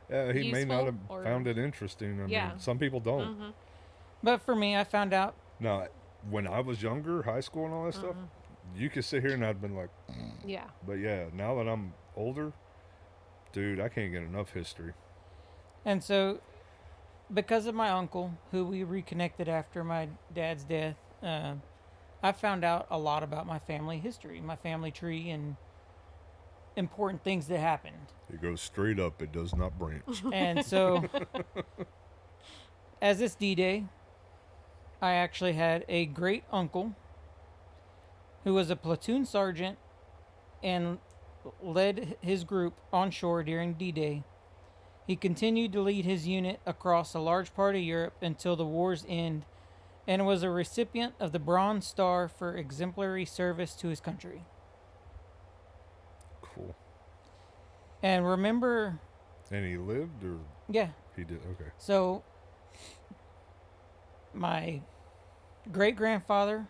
He may not Useful have or- found it interesting. I Yeah. mean, some people don't. Mm-hmm. But for me, I found out. Now, when I was younger, high school and all that stuff, you could sit here and I'd been like, Yeah. but yeah, now that I'm older, dude, I can't get enough history. And so, because of my uncle, who we reconnected after my dad's death, I found out a lot about my family history, my family tree, and important things that happened. It goes straight up. It does not branch. And so, as this D-Day, I actually had a great uncle who was a platoon sergeant and led his group on shore during D-Day. He continued to lead his unit across a large part of Europe until the war's end, and was a recipient of the Bronze Star for exemplary service to his country. Cool. And remember, And he lived, or yeah, he did? Okay. so my great-grandfather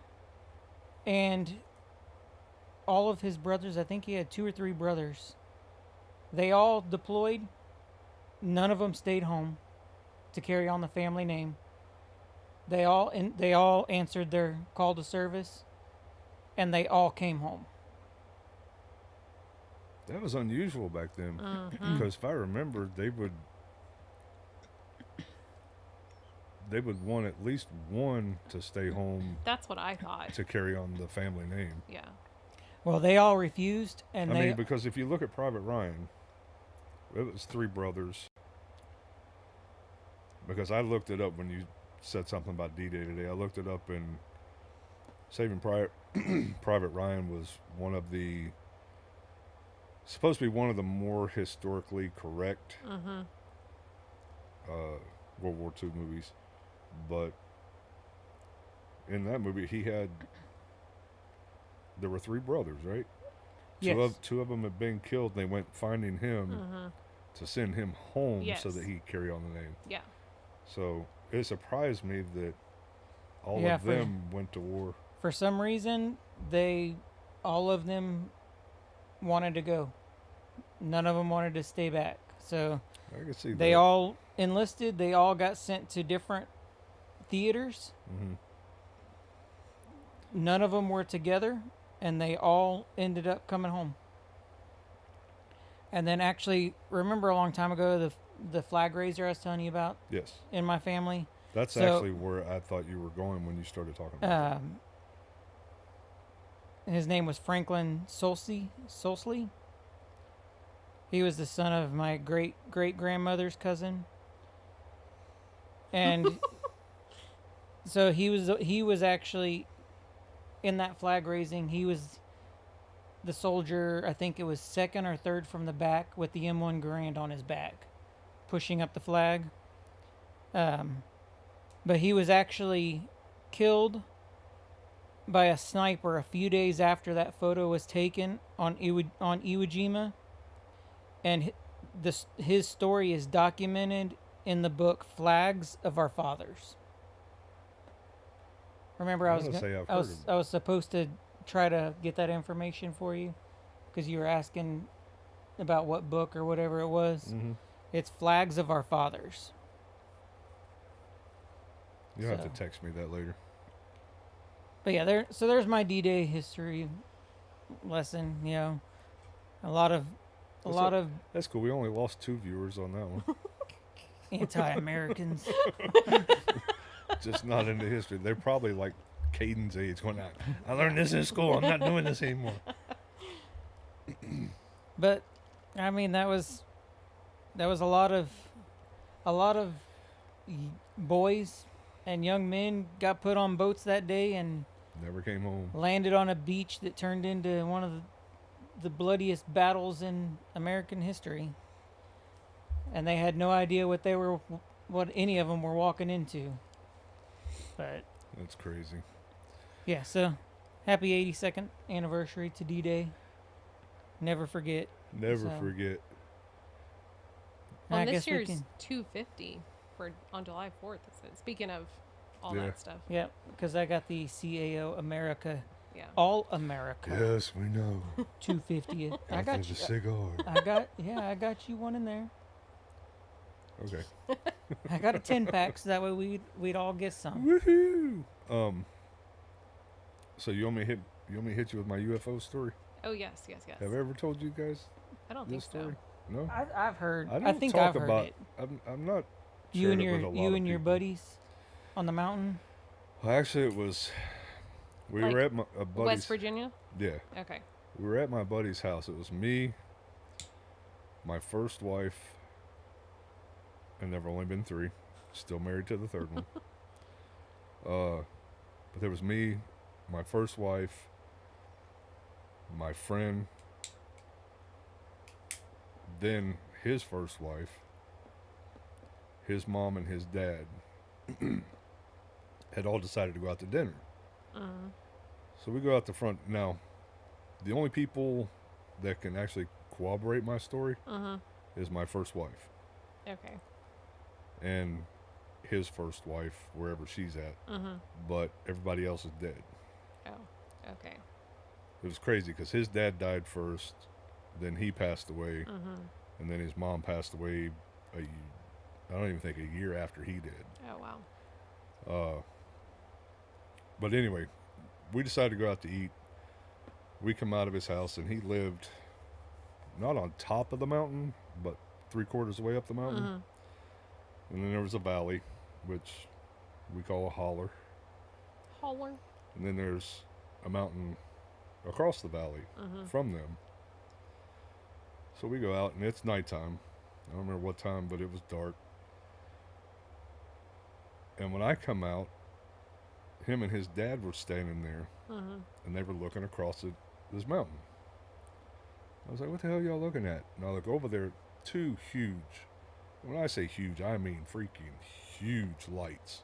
and all of his brothers, I think he had 2 or 3 brothers, they all deployed. None of them stayed home to carry on the family name. They all answered their call to service, and they all came home. That was unusual back then. Because if I remember, they would want at least one to stay home That's what I thought. to carry on the family name. Yeah. Well, they all refused, and I they mean, because if you look at Private Ryan, it was 3 brothers. Because I looked it up when you said something about D-Day today. I looked it up, and Saving Private Ryan was supposed to be one of the more historically correct World War II movies. But in that movie, there were 3 brothers, right? yes, Two of them had been killed. And they went finding him to send him home so that he could carry on the name. Yeah. So it surprised me that all Yeah, of them went to war. for some reason, all of them wanted to go. None of them wanted to stay back. So I can see they that. all enlisted. They all got sent to different theaters. Mhm. None of them were together, and they all ended up coming home. And then, actually, remember a long time ago the flag raiser I was telling you about Yes. in my family? That's So- actually where I thought you were going when you started talking about His name was Franklin Solsley. He was the son of my great-grandmother's cousin. And so he was actually in that flag raising. He was the soldier, I think it was 2nd or 3rd from the back with the M1 Garand on his back, pushing up the flag. But he was actually killed by a sniper a few days after that photo was taken on Iwo Jima, and his story is documented in the book Flags of Our Fathers. Remember, I I was wanna say I've I heard was of- I was supposed to try to get that information for you because you were asking about what book or whatever it was. Mm-hmm. It's Flags of Our Fathers. You'll have So- to text me that later. But yeah, there's my D-Day history lesson. You know, a lot of That's cool. We only lost 2 viewers on that one. Anti-Americans. Just not into history. They're probably like Caden's age going out. I learned this in school. I'm not doing this anymore. But I mean, that was a lot of boys and young men got put on boats that day and Never came home. landed on a beach that turned into one of the bloodiest battles in American history. And they had no idea what any of them were walking into. But That's crazy. yeah, so happy 82nd anniversary to D-Day. Never forget. Never So- forget. Well, I this guess we year's can. 250 on July 4th. Speaking of all Yeah. that stuff. Yeah, because I got the CAO America, Yeah. All America Yes, we know. 250th. I After got the you. cigar. I got you one in there. Okay. I got a 10-pack, so that way we'd all get some. Woohoo! So you want me to hit you with my UFO story? Oh, yes. Have I ever told you guys I don't this think so. story? No. I've heard. I don't I think talk I've heard about. it. I'm not. You shared and it your with a lot of people. buddies on the mountain. Well, actually, it was. We Like were at a buddy's. West Virginia? Yeah, Okay. we were at my buddy's house. It was me, my first wife, and there have only been 3. Still married to the third one. But there was me, my first wife, my friend, then his first wife, his mom, and his dad had all decided to go out to dinner. So we go out the front. Now, the only people that can actually corroborate my story is my first wife Okay. and his first wife, wherever she's at. But everybody else is dead. Oh, okay. It was crazy because his dad died first, then he passed away, and then his mom passed away. I don't even think a year after he did. Oh, wow. But anyway, we decided to go out to eat. We come out of his house, and he lived not on top of the mountain, but 3/4 of the way up the mountain. And then there was a valley, which we call a holler. Holler. And then there's a mountain across the valley from them. So we go out, and it's nighttime. I don't remember what time, but it was dark. And when I come out, him and his dad were standing there, and they were looking across this mountain. I was like, what the hell y'all looking at? And I look over there, 2 huge, when I say huge, I mean freaking huge lights.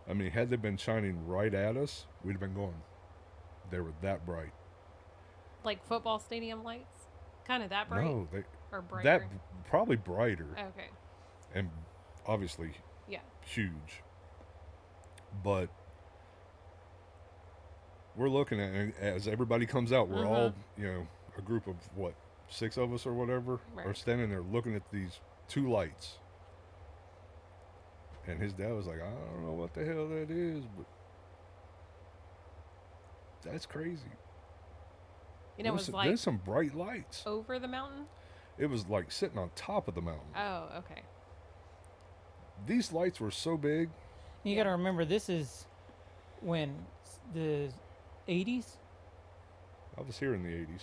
I mean, had they been shining right at us, we'd have been going. They were that bright. Like football stadium lights? Kind of that bright? No, Or brighter? that probably brighter, Okay. and obviously Yeah. huge. But we're looking at it as everybody comes out. We're all, a group of 6 of us or whatever, are Right. standing there looking at these 2 lights. And his dad was like, I don't know what the hell that is, but that's crazy. You know, it was there's like some bright lights. over the mountain? It was like sitting on top of the mountain. Oh, okay. These lights were so big. You got to remember, this is when the 80s, I was here in the 80s.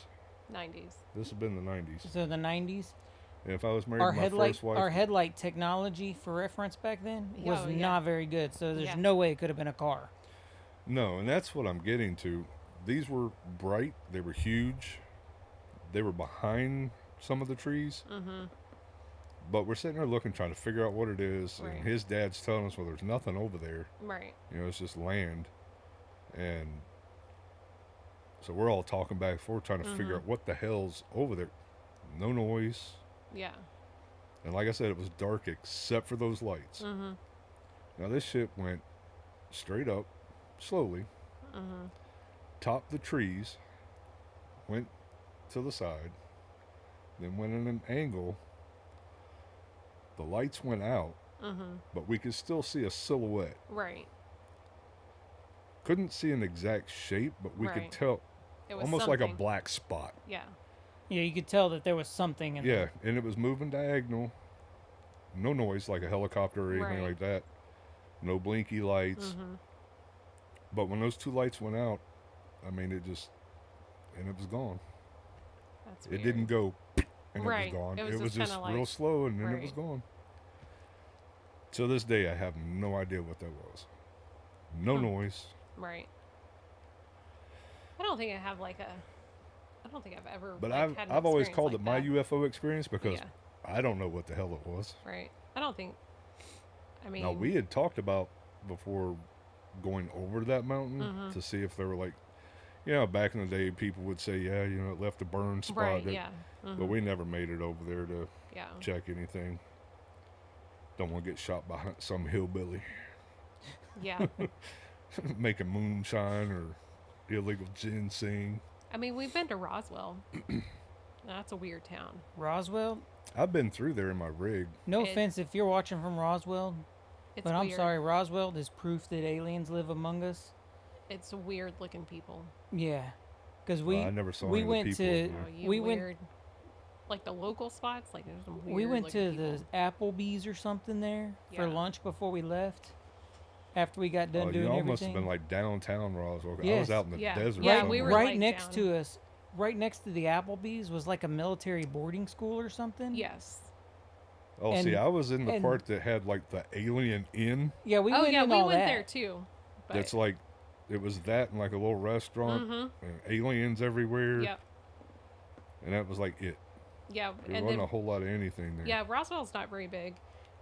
90s. This had been the 90s. so the 90s. And if I was married Our to my headlight, first wife, our headlight technology, for reference back then, was Oh, yeah. not very good. So there's Yeah. no way it could have been a car. no, and that's what I'm getting to. These were bright. They were huge. They were behind some of the trees. But we're sitting there looking, trying to figure out what it is. Right. And his dad's telling us, well, there's nothing over there. Right. It's just land. And so we're all talking back and forth, trying to figure out what the hell's over there. No noise. Yeah. And like I said, it was dark except for those lights. Now this shit went straight up, slowly, topped the trees, went to the side, then went in an angle. The lights went out, but we could still see a silhouette. Right. Couldn't see an exact shape, but we could Right. tell, It was almost like a something. black spot. Yeah. Yeah, you could tell that there was something in Yeah, there. and it was moving diagonal, no noise like a helicopter or anything Right. like that. No blinky lights. Mm-hmm. But when those two lights went out, I mean, it was gone. That's It weird. didn't go and Right. it was gone. It was It was just just kinda real like- slow and then it was right. gone. To this day, I have no idea what that was. No Hmm. noise. Right. I don't think I have like a. I don't think I've ever. But like, had an I've always experience called like it my that. UFO experience because Yeah. I don't know what the hell it was. Right. I don't think. I mean. Now we had talked about before going over that mountain Mhm. to see if there were like, back in the day, people would say, yeah, it left a burn spot. Right. that- Yeah. Mhm. But we never made it over there to Yeah. check anything. Don't want to get shot by some hillbilly Yeah. making moonshine or illegal ginseng. I mean, we've been to Roswell. That's a weird town. Roswell. I've been through there in my rig. No It- offense if you're watching from Roswell, It's but I'm weird. sorry, Roswell is proof that aliens live among us. It's weird looking people. Yeah, because I never saw we any went of the people to- over Oh, there. you We went- weird. Like the local spots, like there's some weird. we went to looking the people. Applebee's or something there Yeah. for lunch before we left. After we got done Oh, doing you almost everything. have been like downtown Roswell. I Yes. was out in the Yeah. desert. Yeah, somewhere. we were, right like, next down. to us. Right next to the Applebee's was like a military boarding school or something. Yes. Oh, and- see, I was in the and- part that had like the alien inn. Yeah, we Oh went yeah, in we all went that. there too. But, That's like, it was that and like a little restaurant Mm-hmm. and aliens everywhere. Yep. And that was like it. Yeah, There and wasn't a then whole lot of anything there. yeah, Roswell's not very big,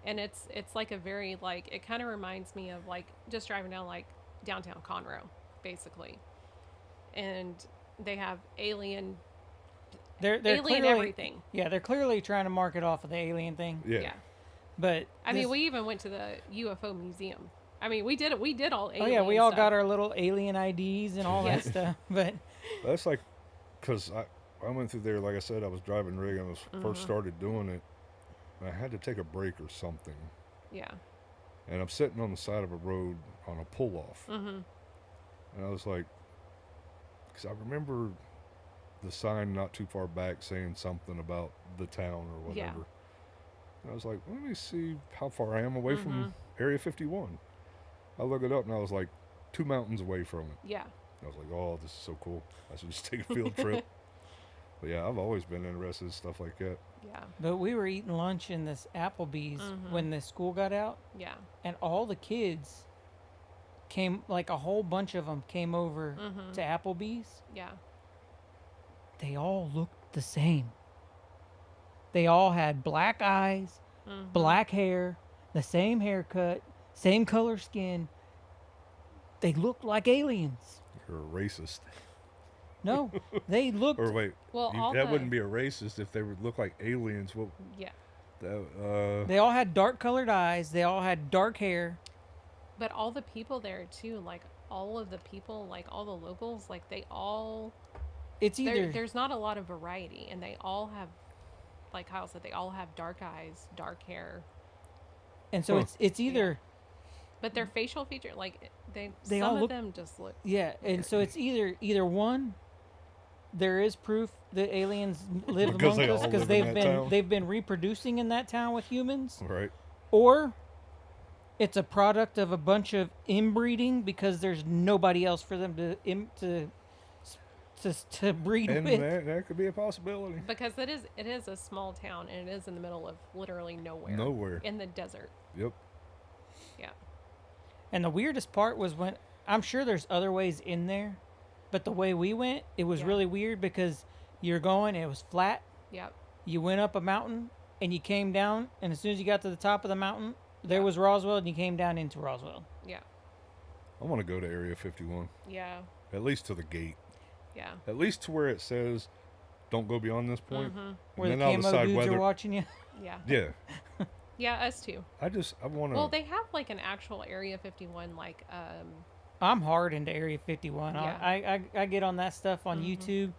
and it's like a very like it kind of reminds me of like just driving down like downtown Conroe, basically, and they have alien They're alien clearly, everything. Yeah, they're clearly trying to market off of the alien thing. Yeah. But I mean, this- we even went to the UFO museum. I mean, we did it. We did all alien. Oh yeah, we all stuff. got our little alien IDs and all Yes. that stuff. But That's like, because I went through there, like I said, I was driving rig. I was Mm-hmm. first started doing it. And I had to take a break or something. Yeah. And I'm sitting on the side of a road on a pull off. Mm-hmm. And I was like, because I remember the sign not too far back saying something about the town or Yeah. whatever. And I was like, let me see how far I am away Mm-hmm. from Area 51. I looked it up and I was like 2 mountains away from it. Yeah. I was like, oh, this is so cool. I should just take a field trip. But yeah, I've always been interested in stuff like that. Yeah. we were eating lunch in this Applebee's Mhm. when the school got out, Yeah. and all the kids came, like a whole bunch of them came over Mm-hmm. to Applebee's. Yeah. They all looked the same. They all had black eyes, Mm-hmm. black hair, the same haircut, same color skin. They looked like aliens. You're a racist. No, they looked. Or wait, Well, all that the- wouldn't be a racist if they would look like aliens. Well, Yeah. They all had dark colored eyes. They all had dark hair. But all the people there too, like all of the people, like all the locals, like they all It's either there's not a lot of variety, and they all have, like Kyle said, they all have dark eyes, dark hair, and so Huh. it's either but their facial feature, like They some all of look- them just look. yeah, and so it's either one. There is proof that aliens live Because among they us all because live in that town. they've been reproducing in that town with humans, right. or it's a product of a bunch of inbreeding because there's nobody else for them to breed And with. that could be a possibility. Because it is a small town, and it is in the middle of literally nowhere. Nowhere. In the desert. Yep. Yeah. And the weirdest part was when I'm sure there's other ways in there, but the way we went, it was Yeah. really weird because you're going, it was flat. Yep. You went up a mountain and you came down, and as soon as you got to the top of the mountain, there Yeah. was Roswell, and you came down into Roswell. Yeah. I want to go to Area 51. Yeah. At least to the gate. Yeah. At least to where it says, don't go beyond this point. Mm-hmm. Where the then I'll camo decide dudes whether. are watching you. Yeah. Yeah. Yeah. Us too. I want to. Well, they have like an actual Area 51, like I'm hard into Area 51. Yeah. I get on that stuff on Mhm. YouTube,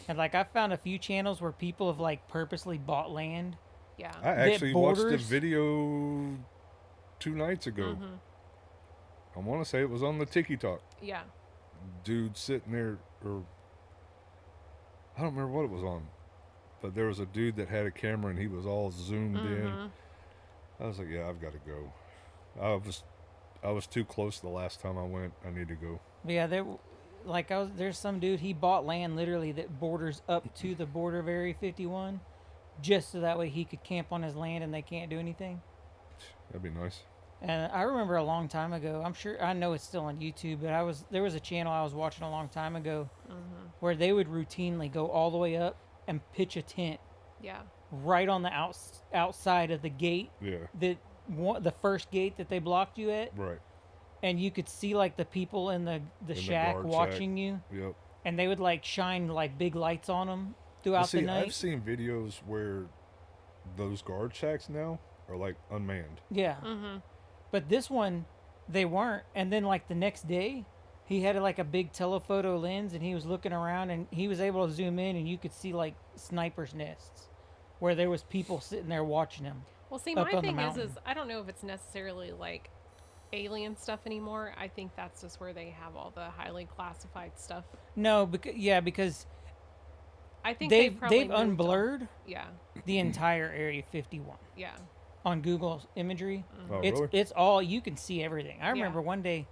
and like I found a few channels where people have like purposely bought land. yeah. I actually watched a borders- video 2 nights ago. Mhm. I want to say it was on the Tiki Talk. Yeah. Dude sitting there, or I don't remember what it was on, but there was a dude that had a camera and he was all zoomed in, Mhm. I was like, yeah, I've got to go. I was too close the last time I went. I need to go. But yeah, there's some dude, he bought land literally that borders up to the border of Area 51, just so that way he could camp on his land and they can't do anything. That'd be nice. And I remember a long time ago, I know it's still on YouTube, but there was a channel I was watching a long time ago where they would routinely go all the way up and pitch a tent Yeah. right on the outside of the gate, Yeah. the first gate that they blocked you at, Right. and you could see like the people in the the shack guard watching you, Yep. and they would like shine like big lights on them throughout See, the night. I've seen videos where those guard shacks now are like unmanned. Yeah. But this one, they weren't. And then like the next day, he had like a big telephoto lens, and he was looking around, and he was able to zoom in, and you could see like snipers' nests where there was people sitting there watching him. Well, see, Up my on the thing is mountain. I don't know if it's necessarily like alien stuff anymore. I think that's just where they have all the highly classified stuff. No, because I think they've probably they've moved on- unblurred Yeah. the entire Area 51 Yeah. on Google imagery. Oh, It's really? it's all, you can see everything. I remember one day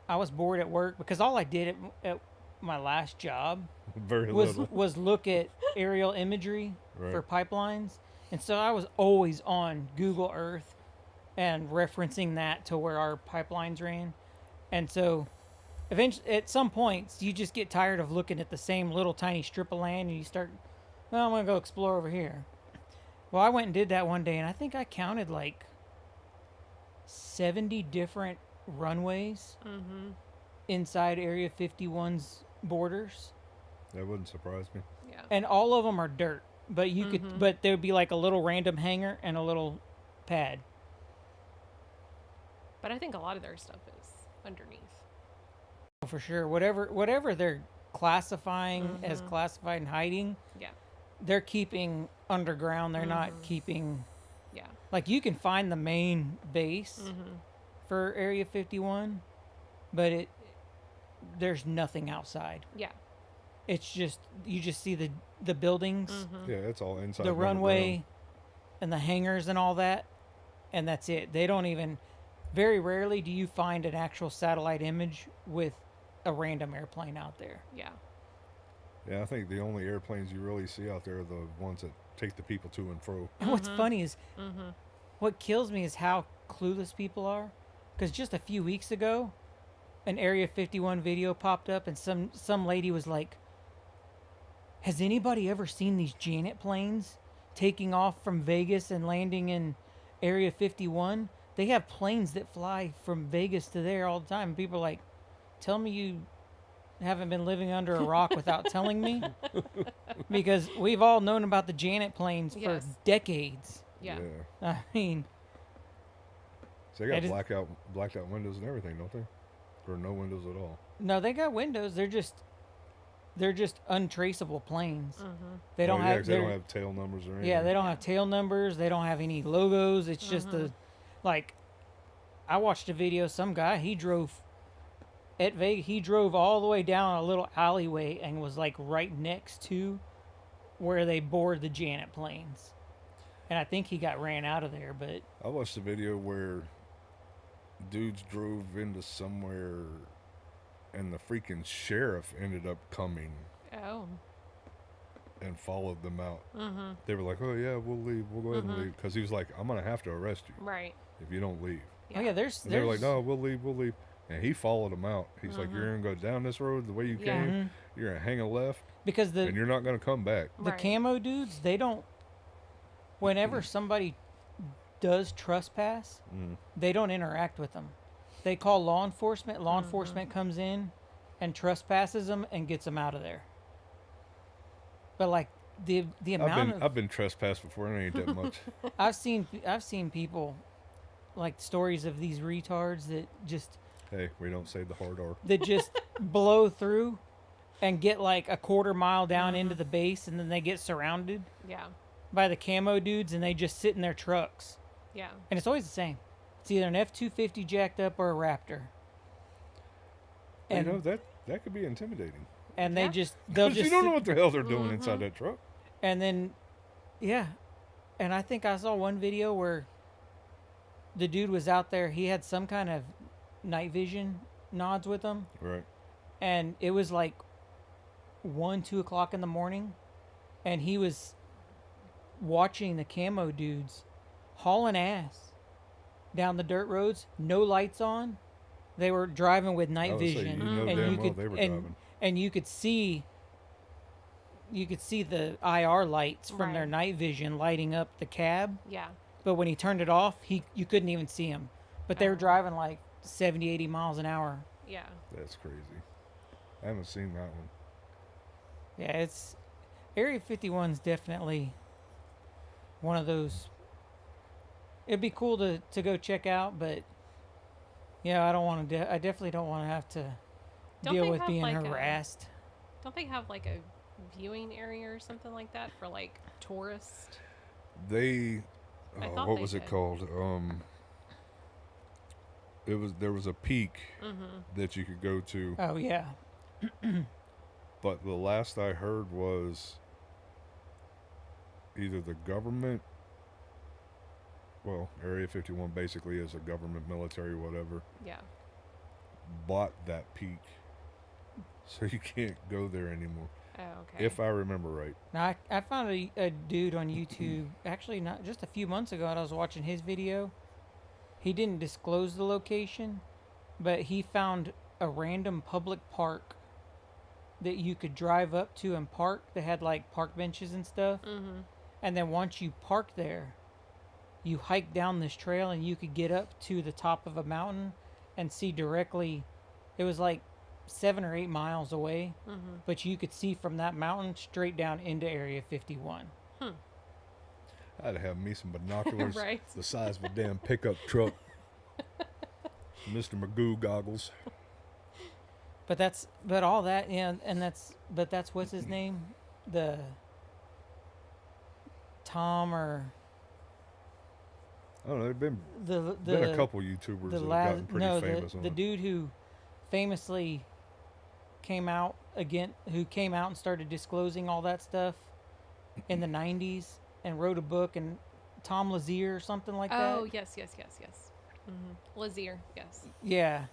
I was bored at work because all I did at my last job Very was little. was look at aerial imagery for Right. pipelines, and so I was always on Google Earth and referencing that to where our pipelines ran. And so eventually, at some points, you just get tired of looking at the same little tiny strip of land, and you start, well, I'm gonna go explore over here. Well, I went and did that one day, and I think I counted like 70 different runways inside Area 51's borders, That wouldn't surprise me. Yeah. and all of them are dirt. But you could, but there would be like a little random hangar and a little pad. But I think a lot of their stuff is underneath. For sure, whatever they're classifying as classified and hiding, Yeah. they're keeping underground. They're not keeping, Yeah. like, you can find the main base for Area 51, but there's nothing outside. Yeah. It's just, you just see the buildings, Yeah, it's all inside. the and runway, underground. and the hangars and all that, and that's it. They don't even, very rarely do you find an actual satellite image with a random airplane out there. Yeah. Yeah, I think the only airplanes you really see out there are the ones that take the people to and fro. And what's funny is, what kills me is how clueless people are. Because just a few weeks ago, an Area 51 video popped up, and some lady was like, "Has anybody ever seen these Janet planes taking off from Vegas and landing in Area 51? They have planes that fly from Vegas to there all the time." And people are like, "Tell me you haven't been living under a rock without telling me," because we've all known about the Janet planes for Yes. decades. Yeah. I mean, So they got That is- blacked out windows and everything, don't they? Or no windows at all. no, they got windows. They're just untraceable planes. They Oh, don't yeah, have 'cause they don't have tail numbers or anything. yeah, they don't have tail numbers. They don't have any logos. It's just like, I watched a video. Some guy, he drove at Vegas. He drove all the way down a little alleyway and was like right next to where they board the Janet planes. And I think he got ran out of there. But I watched a video where dudes drove into somewhere and the freaking sheriff ended up coming Oh. and followed them out. They were like, "Oh yeah, we'll leave. We'll go ahead and leave," because he was like, "I'm gonna have to arrest you Right. if you don't leave." oh yeah, there's And they were like, "No, we'll leave. We'll leave." And he followed them out. He's like, "You're gonna go down this road the way you Yeah. came. You're gonna hang a left, because and you're not gonna come back." the Right. camo dudes, they don't, whenever somebody does trespass, they don't interact with them. They call law enforcement. Law enforcement comes in and trespasses them and gets them out of there. But like the amount I've been trespassed before. It ain't that much. I've seen people, like, stories of these retards that just Hey, we don't say the hard R. blow through and get like a quarter mile down into the base, and then they get surrounded Yeah. by the camo dudes, and they just sit in their trucks. Yeah. And it's always the same. It's either an F-250 jacked up or a Raptor. You know that could be intimidating. And Yeah. they'll 'Cause you just don't sit- know what the hell they're doing inside that truck. and then, yeah. And I think I saw one video where the dude was out there. He had some kind of night vision nods with him, Right. and it was like 1, 2 o'clock in the morning, and he was watching the camo dudes hauling ass down the dirt roads, no lights on. They were driving with I night would say, vision, you know and damn you well could they were and driving. and you could see the IR lights from their Right. night vision lighting up the cab. Yeah. But when he turned it off, you couldn't even see him. But they were Oh. driving like 70, 80 miles an hour. Yeah. That's crazy. I haven't seen that one. Yeah, it's Area 51's definitely one of those. It'd be cool to go check out, but yeah, I don't want to. I definitely don't want to have to Don't deal they with have, being like, harassed. Don't they have like a viewing area or something like that for like tourists? They, I thought what they was it did. called? There was a peak Mm-hmm. that you could go to, Oh yeah, but the last I heard was either the government, well, Area 51 basically is a government, military, whatever, Yeah. bought that peak, so you can't go there anymore. Oh, okay. If I remember right. now I found a dude on YouTube actually not just a few months ago, and I was watching his video. He didn't disclose the location, but he found a random public park that you could drive up to and park that had like park benches and stuff. Mm-hmm. And then once you park there, you hike down this trail and you could get up to the top of a mountain and see directly. It was like 7 or 8 miles away, Mm-hmm. but you could see from that mountain straight down into Area 51. I'd have me some binoculars Right. the size of a damn pickup truck. Mr. Magoo goggles. But all that, yeah, and that's what's his name, the Tom or I don't know. There've been the a couple YouTubers the that have last gotten pretty no famous the on it. dude who famously came out and started disclosing all that stuff in the 90s and wrote a book, and Tom Lazier or something like that. Oh, yes. Mm-hmm. Lazier, yes. Yeah.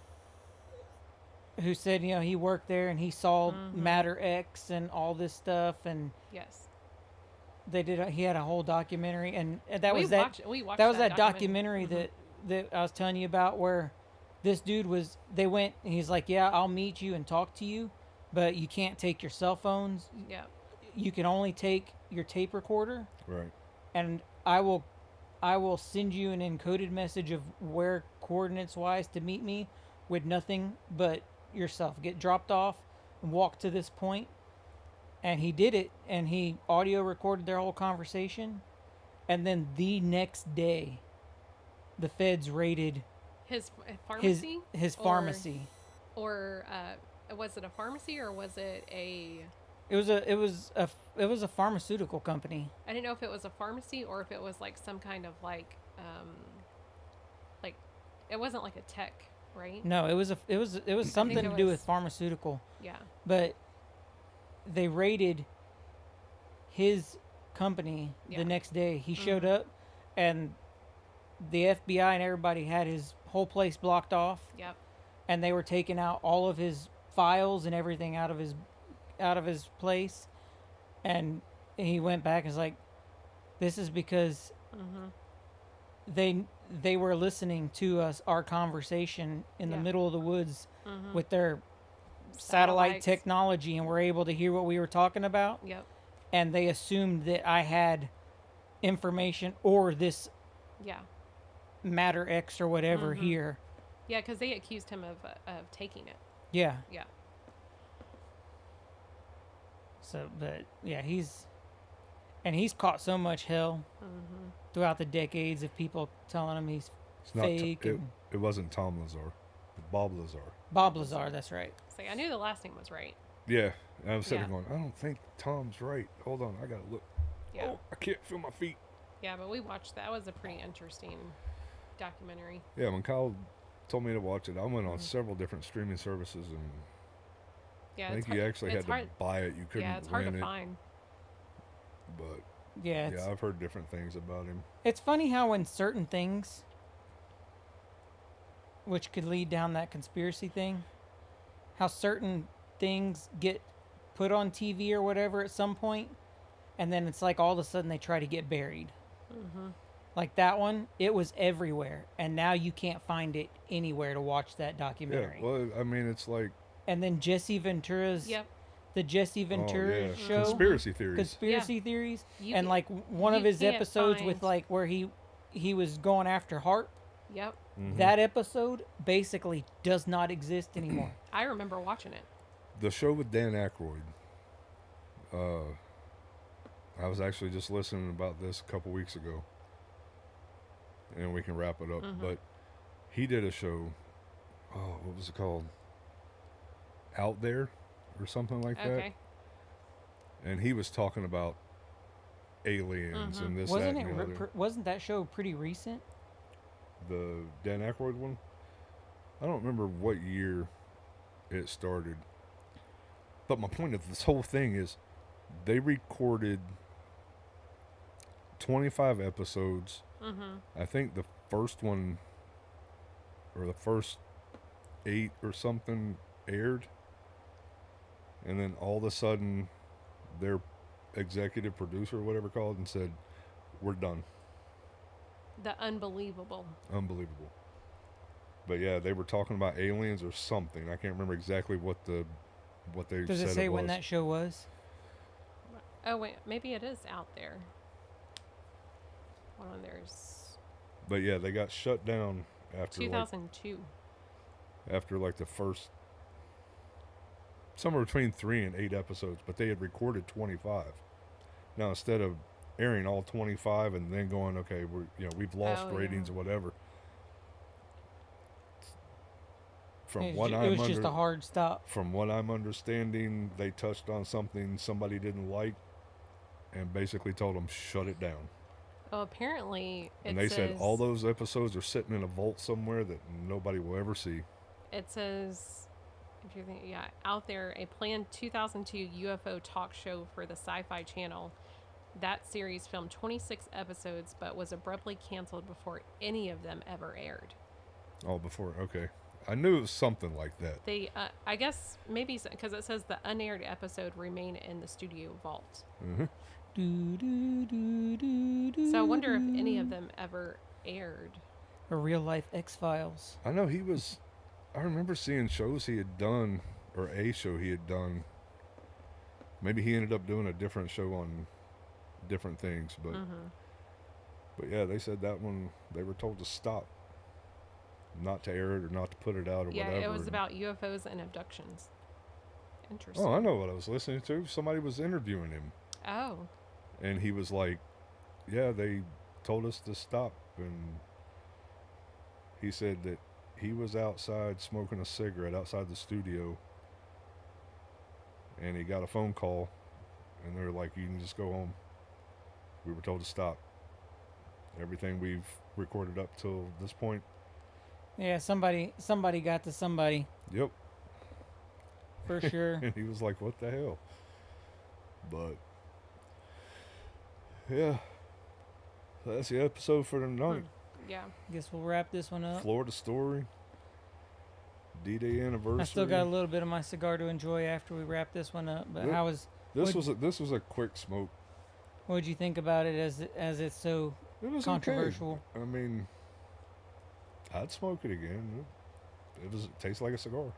Who said, he worked there and he saw Mhm. Matter X and all this stuff, and Yes. he had a whole documentary, and we that was that documentary Mhm. that I was telling you about, where this dude they went and he's like, yeah, I'll meet you and talk to you, but you can't take your cell phones. Yeah. You can only take your tape recorder, Right. and I will send you an encoded message of where coordinates wise to meet me with nothing but yourself. Get dropped off and walk to this point. And he did it, and he audio recorded their whole conversation. And then the next day, the feds raided His his pharmacy? his Or- pharmacy. Or was it a pharmacy or was it a... It was a pharmaceutical company. I didn't know if it was a pharmacy or if it was like some kind of like it wasn't like a tech, right? No, it was something it to do was- with pharmaceutical. Yeah. But they raided his company Yeah. the next day. He showed Mhm. up, and the FBI and everybody had his whole place blocked off, Yep. and they were taking out all of his files and everything out of his place. And he went back and was like, this is because Mm-hmm. they were listening to our conversation in the Yeah. middle of the woods Mm-hmm. with their satellite Satellites. technology, and were able to hear what we were talking about. Yep. And they assumed that I had information or this Yeah. Matter X or whatever Mhm. here. Yeah, because they accused him of taking it. Yeah. Yeah. So, but yeah, he's caught so much hell Mm-hmm. throughout the decades of people telling him he's It's not. fake. and It wasn't Tom Lazar. Bob Lazar. Bob Lazar, that's right. It's like I knew the last name was right. Yeah. And I was sitting Yeah. there going, I don't think Tom's right. Hold on, I gotta look. Yeah. Oh, I can't feel my feet. Yeah, but we watched that. Was a pretty interesting documentary. Yeah, when Kyle told me to watch it, I went on Mhm. several different streaming services, and Yeah, I it's think you hard, actually had it's to hard, buy it. You couldn't Yeah, it's hard rent to it. find. But Yeah, yeah, I've heard different things about him. it's funny how when certain things which could lead down that conspiracy thing. How certain things get put on TV or whatever at some point, and then it's like all of a sudden they try to get buried. Like that one, it was everywhere, and now you can't find it anywhere to watch that Yeah. documentary. Well, I mean, it's like And then Jesse Ventura's, Yep. the Jesse Ventura oh, yeah. show, Conspiracy theories. conspiracy theories, You and can- like one of you his can't episodes with find- like where he was going after Harp. Yep. Mhm. That episode basically does not exist anymore. I remember watching it. The show with Dan Aykroyd. I was actually just listening about this a couple weeks ago, and we can wrap it up. But he did a show. Oh, what was it called? Out There, or something like that. Okay. And he was talking about aliens and this, Wasn't that, it? and the other. Wasn't that show pretty recent? The Dan Aykroyd one. I don't remember what year it started. But my point of this whole thing is they recorded 25 episodes. I think the first one or the first 8 or something aired. And then all of a sudden their executive producer or whatever called and said, "We're done." The Unbelievable. Unbelievable. But yeah, they were talking about aliens or something. I can't remember exactly what they Does said it say it was. when that show was? Oh wait, maybe it is out there. Hold on, there's But yeah, they got shut down after 2002. after like the first somewhere between 3 and 8 episodes, but they had recorded 25. Now instead of airing all 25 and then going, okay, we've lost Oh, ratings yeah. or whatever. From It what was just a hard stop. From what I'm understanding, they touched on something somebody didn't like, and basically told them shut it down. Well, apparently it And they said all says- those episodes are sitting in a vault somewhere that nobody will ever see. It says, if you're thinking, yeah, out there, a planned 2002 UFO talk show for the Sci-Fi Channel. That series filmed 26 episodes, but was abruptly canceled before any of them ever aired. Oh, before, okay. I knew it was something like that. They, I guess, maybe because it says the unaired episode remain in the studio vault. Do, do, do, do, do, So I wonder if any do. of them ever aired. A real life X-Files. I know I remember seeing shows he had done, or a show he had done. Maybe he ended up doing a different show on different things, but yeah, they said that one, they were told to stop. Not to air it or not to put it out or Yeah, whatever. it was and- about UFOs and abductions. Interesting. Oh, I know what I was listening to. Somebody was interviewing him, Oh, and he was like, "Yeah, they told us to stop." And he said that he was outside smoking a cigarette outside the studio, and he got a phone call, and they're like, "You can just go home. We were told to stop. Everything we've recorded up till this point." Yeah, somebody got to somebody Yep. for sure. And he was like, "What the hell?" But yeah, so that's the episode for tonight. yeah. Guess we'll wrap this one up. Florida story, D-Day anniversary. I still got a little bit of my cigar to enjoy after we wrap this one up. But Yep. how was? This was a quick smoke. What'd you think about it as it's so It was controversial? Okay. I mean, I'd smoke it again. It tastes like a cigar.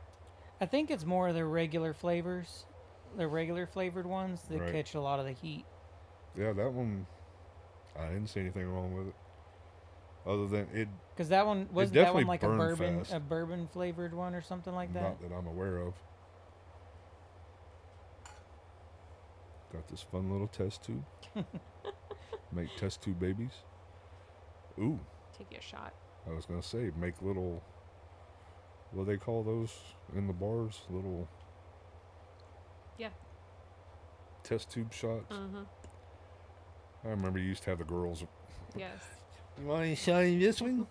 I think it's more of the regular flavors, the regular flavored ones that Right. catch a lot of the heat. Yeah, that one, I didn't see anything wrong with it. Other than it, Because that one wasn't that definitely one like burned fast. a bourbon flavored one or something like that. not that I'm aware of. Got this fun little test tube. Make test tube babies. Ooh, Take you a shot. I was gonna say make little. What do they call those in the bars? Little Yeah. test tube shots. Mm-hmm. I remember you used to have the girls. Yes. You want to show you this one?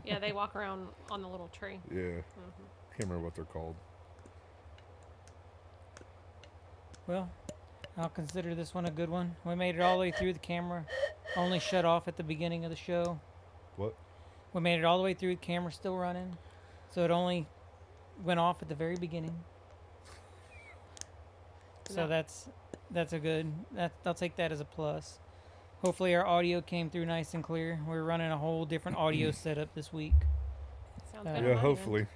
Yeah, they walk around on the little tree. Yeah, Mm-hmm. can't remember what they're called. Well, I'll consider this one a good one. We made it all the way through the camera. Only shut off at the beginning of the show. What? We made it all the way through. Camera's still running, so it only went off at the very beginning. So No. that's a good. I'll take that as a plus. Hopefully our audio came through nice and clear. We're running a whole different audio setup this week. Sounds Yeah, good. on Yeah, my hopefully. end.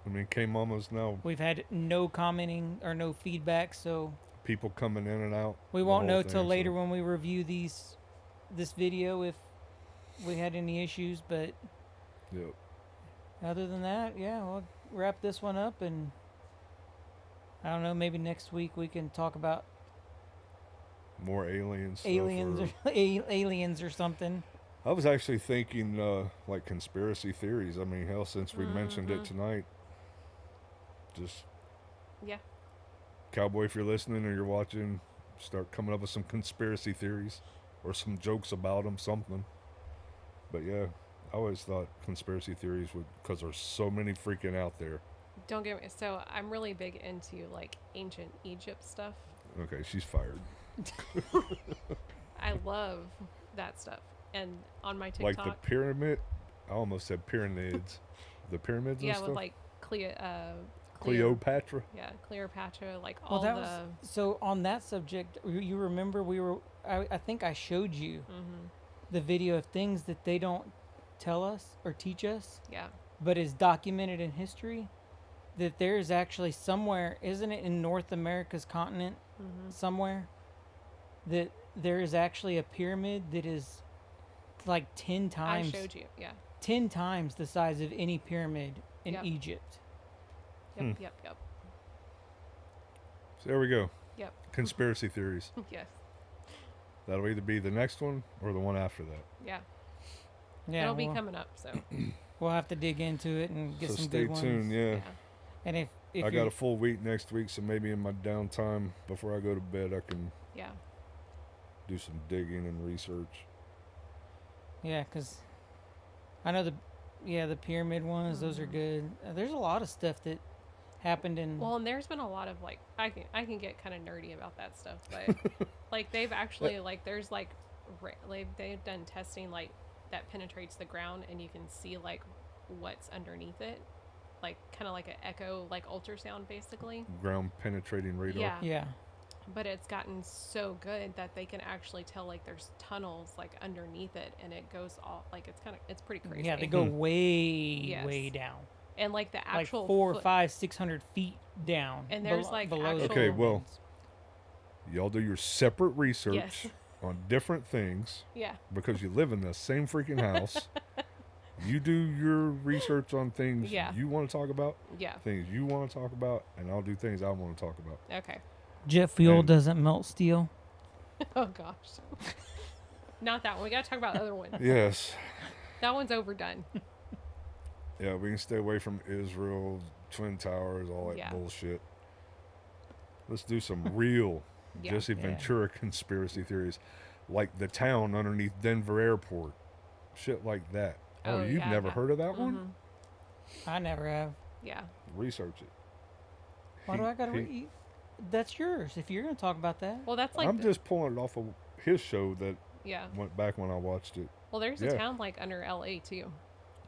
I mean, came almost now. We've had no commenting or no feedback, so People coming in and out. we the won't whole know till thing, later so- when we review this video if we had any issues. But Yep. other than that, yeah, we'll wrap this one up, and I don't know, maybe next week we can talk about More aliens. stuff, aliens or- or aliens or something. I was actually thinking like conspiracy theories. I mean, hell, since we mentioned it Mhm. tonight, just Yeah. cowboy, if you're listening or you're watching, start coming up with some conspiracy theories or some jokes about them, something. But yeah, I always thought conspiracy theories would, because there's so many freaking out there. Don't get me. So I'm really big into like ancient Egypt stuff. Okay, she's fired. I love that stuff. And on my Like TikTok, the pyramid. I almost said pyramids. The pyramids and yeah, stuff. with like Cleopatra. Yeah, Cleopatra, like Well, all that the. was so. On that subject, you remember we were. I think I showed you Mm-hmm. the video of things that they don't tell us or teach us, Yeah. but is documented in history. That there is actually somewhere, isn't it in North America's continent Mm-hmm. somewhere, that there is actually a pyramid that is like 10 times I showed you. Yeah. 10 times the size of any pyramid in Yep. Egypt. Yep. Yep. Yep. So there we go. Yep. Conspiracy theories. Yes. That'll either be the next one or the one after that. Yeah. Yeah, It'll be we'll, coming up. So. we'll have to dig into it and get So some stay good tuned. ones. Yeah. Yeah. And if I got you're- a full week next week, so maybe in my downtime before I go to bed, I can Yeah. do some digging and research. yeah, because I know the pyramid ones, those are Mhm. good. There's a lot of stuff that happened in. Well, and there's been a lot of like I can get kind of nerdy about that stuff, but like they've actually like there's like they've done testing like that penetrates the ground and you can see like what's underneath it, like kind of like an echo, like ultrasound basically. Ground penetrating radar. Yeah. yeah. But it's gotten so good that they can actually tell like there's tunnels like underneath it and it goes all like it's pretty crazy. Yeah, they go way, Yes. way down. and like the Like actual 400, foot- 500, 600 feet down. And there's, like, below the actual- Okay, well, pyramids. Y'all do your separate research Yes. on different things Yeah. because you live in the same freaking house. You do your research on things Yeah. you want to talk about, Yeah. things you want to talk about, and I'll do things I want to talk about. Okay. Jet fuel and- doesn't melt steel. Oh gosh. Not that one. We gotta talk about the other one. Yes. That one's overdone. Yeah, we can stay away from Israel, Twin Towers, all that Yeah. bullshit. Let's do some real Yeah. Jesse Yeah. Ventura conspiracy theories, like the town underneath Denver Airport, shit like that. Oh, Oh, you've yeah, never yeah. heard of that one? Mhm. I never have. Yeah. Research it. Why do I gotta He- read? That's yours. If you're gonna talk about that. Well, that's like I'm just pulling it off of his show that yeah. went back when I watched it. Well, there's Yeah. a town like under LA too.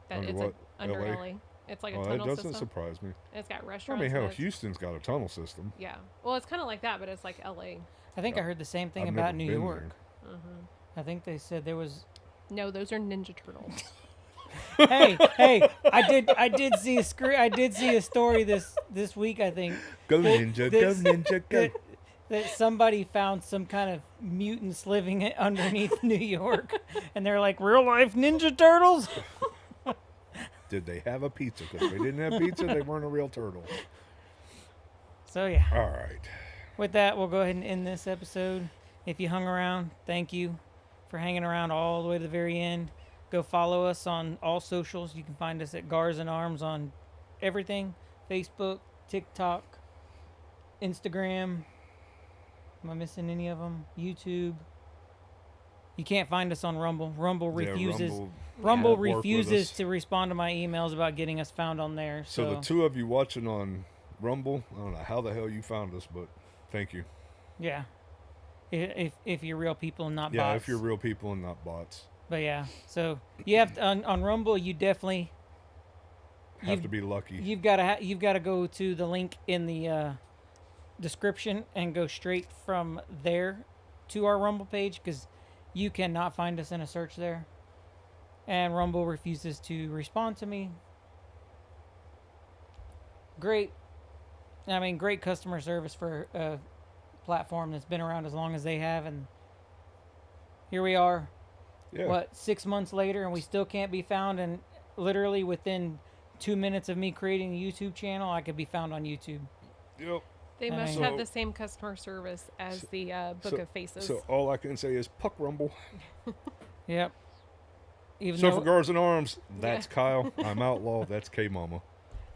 That Under it's what? under LA? LA. It's like a Oh, that tunnel doesn't system. surprise me. And it's got I restaurants. mean, hell, and it's- Houston's got a tunnel system. Yeah. Well, it's kind of like that, but it's like LA. I think I Yeah. heard the same thing I've about never New been York. Hmm. I think they said there was. No, those are Ninja Turtles. hey, I did see a I did see a story this week. I think Go That- ninja, go this- ninja, go. that, that somebody found some kind of mutants living underneath New York, and they're like real life Ninja Turtles. Did they have a pizza? Because they didn't have pizza, they weren't a real turtle. So yeah. All right. With that, we'll go ahead and end this episode. If you hung around, thank you for hanging around all the way to the very end. Go follow us on all socials. You can find us at Gars and Arms on everything: Facebook, TikTok, Instagram. Am I missing any of them? YouTube. You can't find us on Rumble. Rumble Yeah, refuses. Rumble. Rumble won't work with refuses us. to respond to my emails about getting us found on there. So So, the two of you watching on Rumble, I don't know how the hell you found us, but thank you. yeah. If you're real people and not Yeah, bots. if you're real people and not bots. But yeah, so you have to, on Rumble, you definitely Have to be lucky. you've got to you've got to go to the link in the description and go straight from there to our Rumble page because you cannot find us in a search there. And Rumble refuses to respond to me. Great. I mean, great customer service for a platform that's been around as long as they have, and here we are. Yeah. What, 6 months later, and we still can't be found. And literally within 2 minutes of me creating a YouTube channel, I could be found on YouTube. Yep. They I must mean- have the same customer service as the Book of Faces. So all I can say is Puck Rumble. Yep. Even So though, for Gars and Arms, that's Yeah. Kyle. I'm Outlaw. That's K Mama.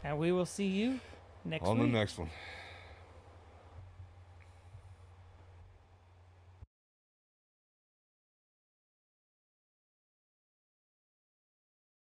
and we will see you next On week. the next one.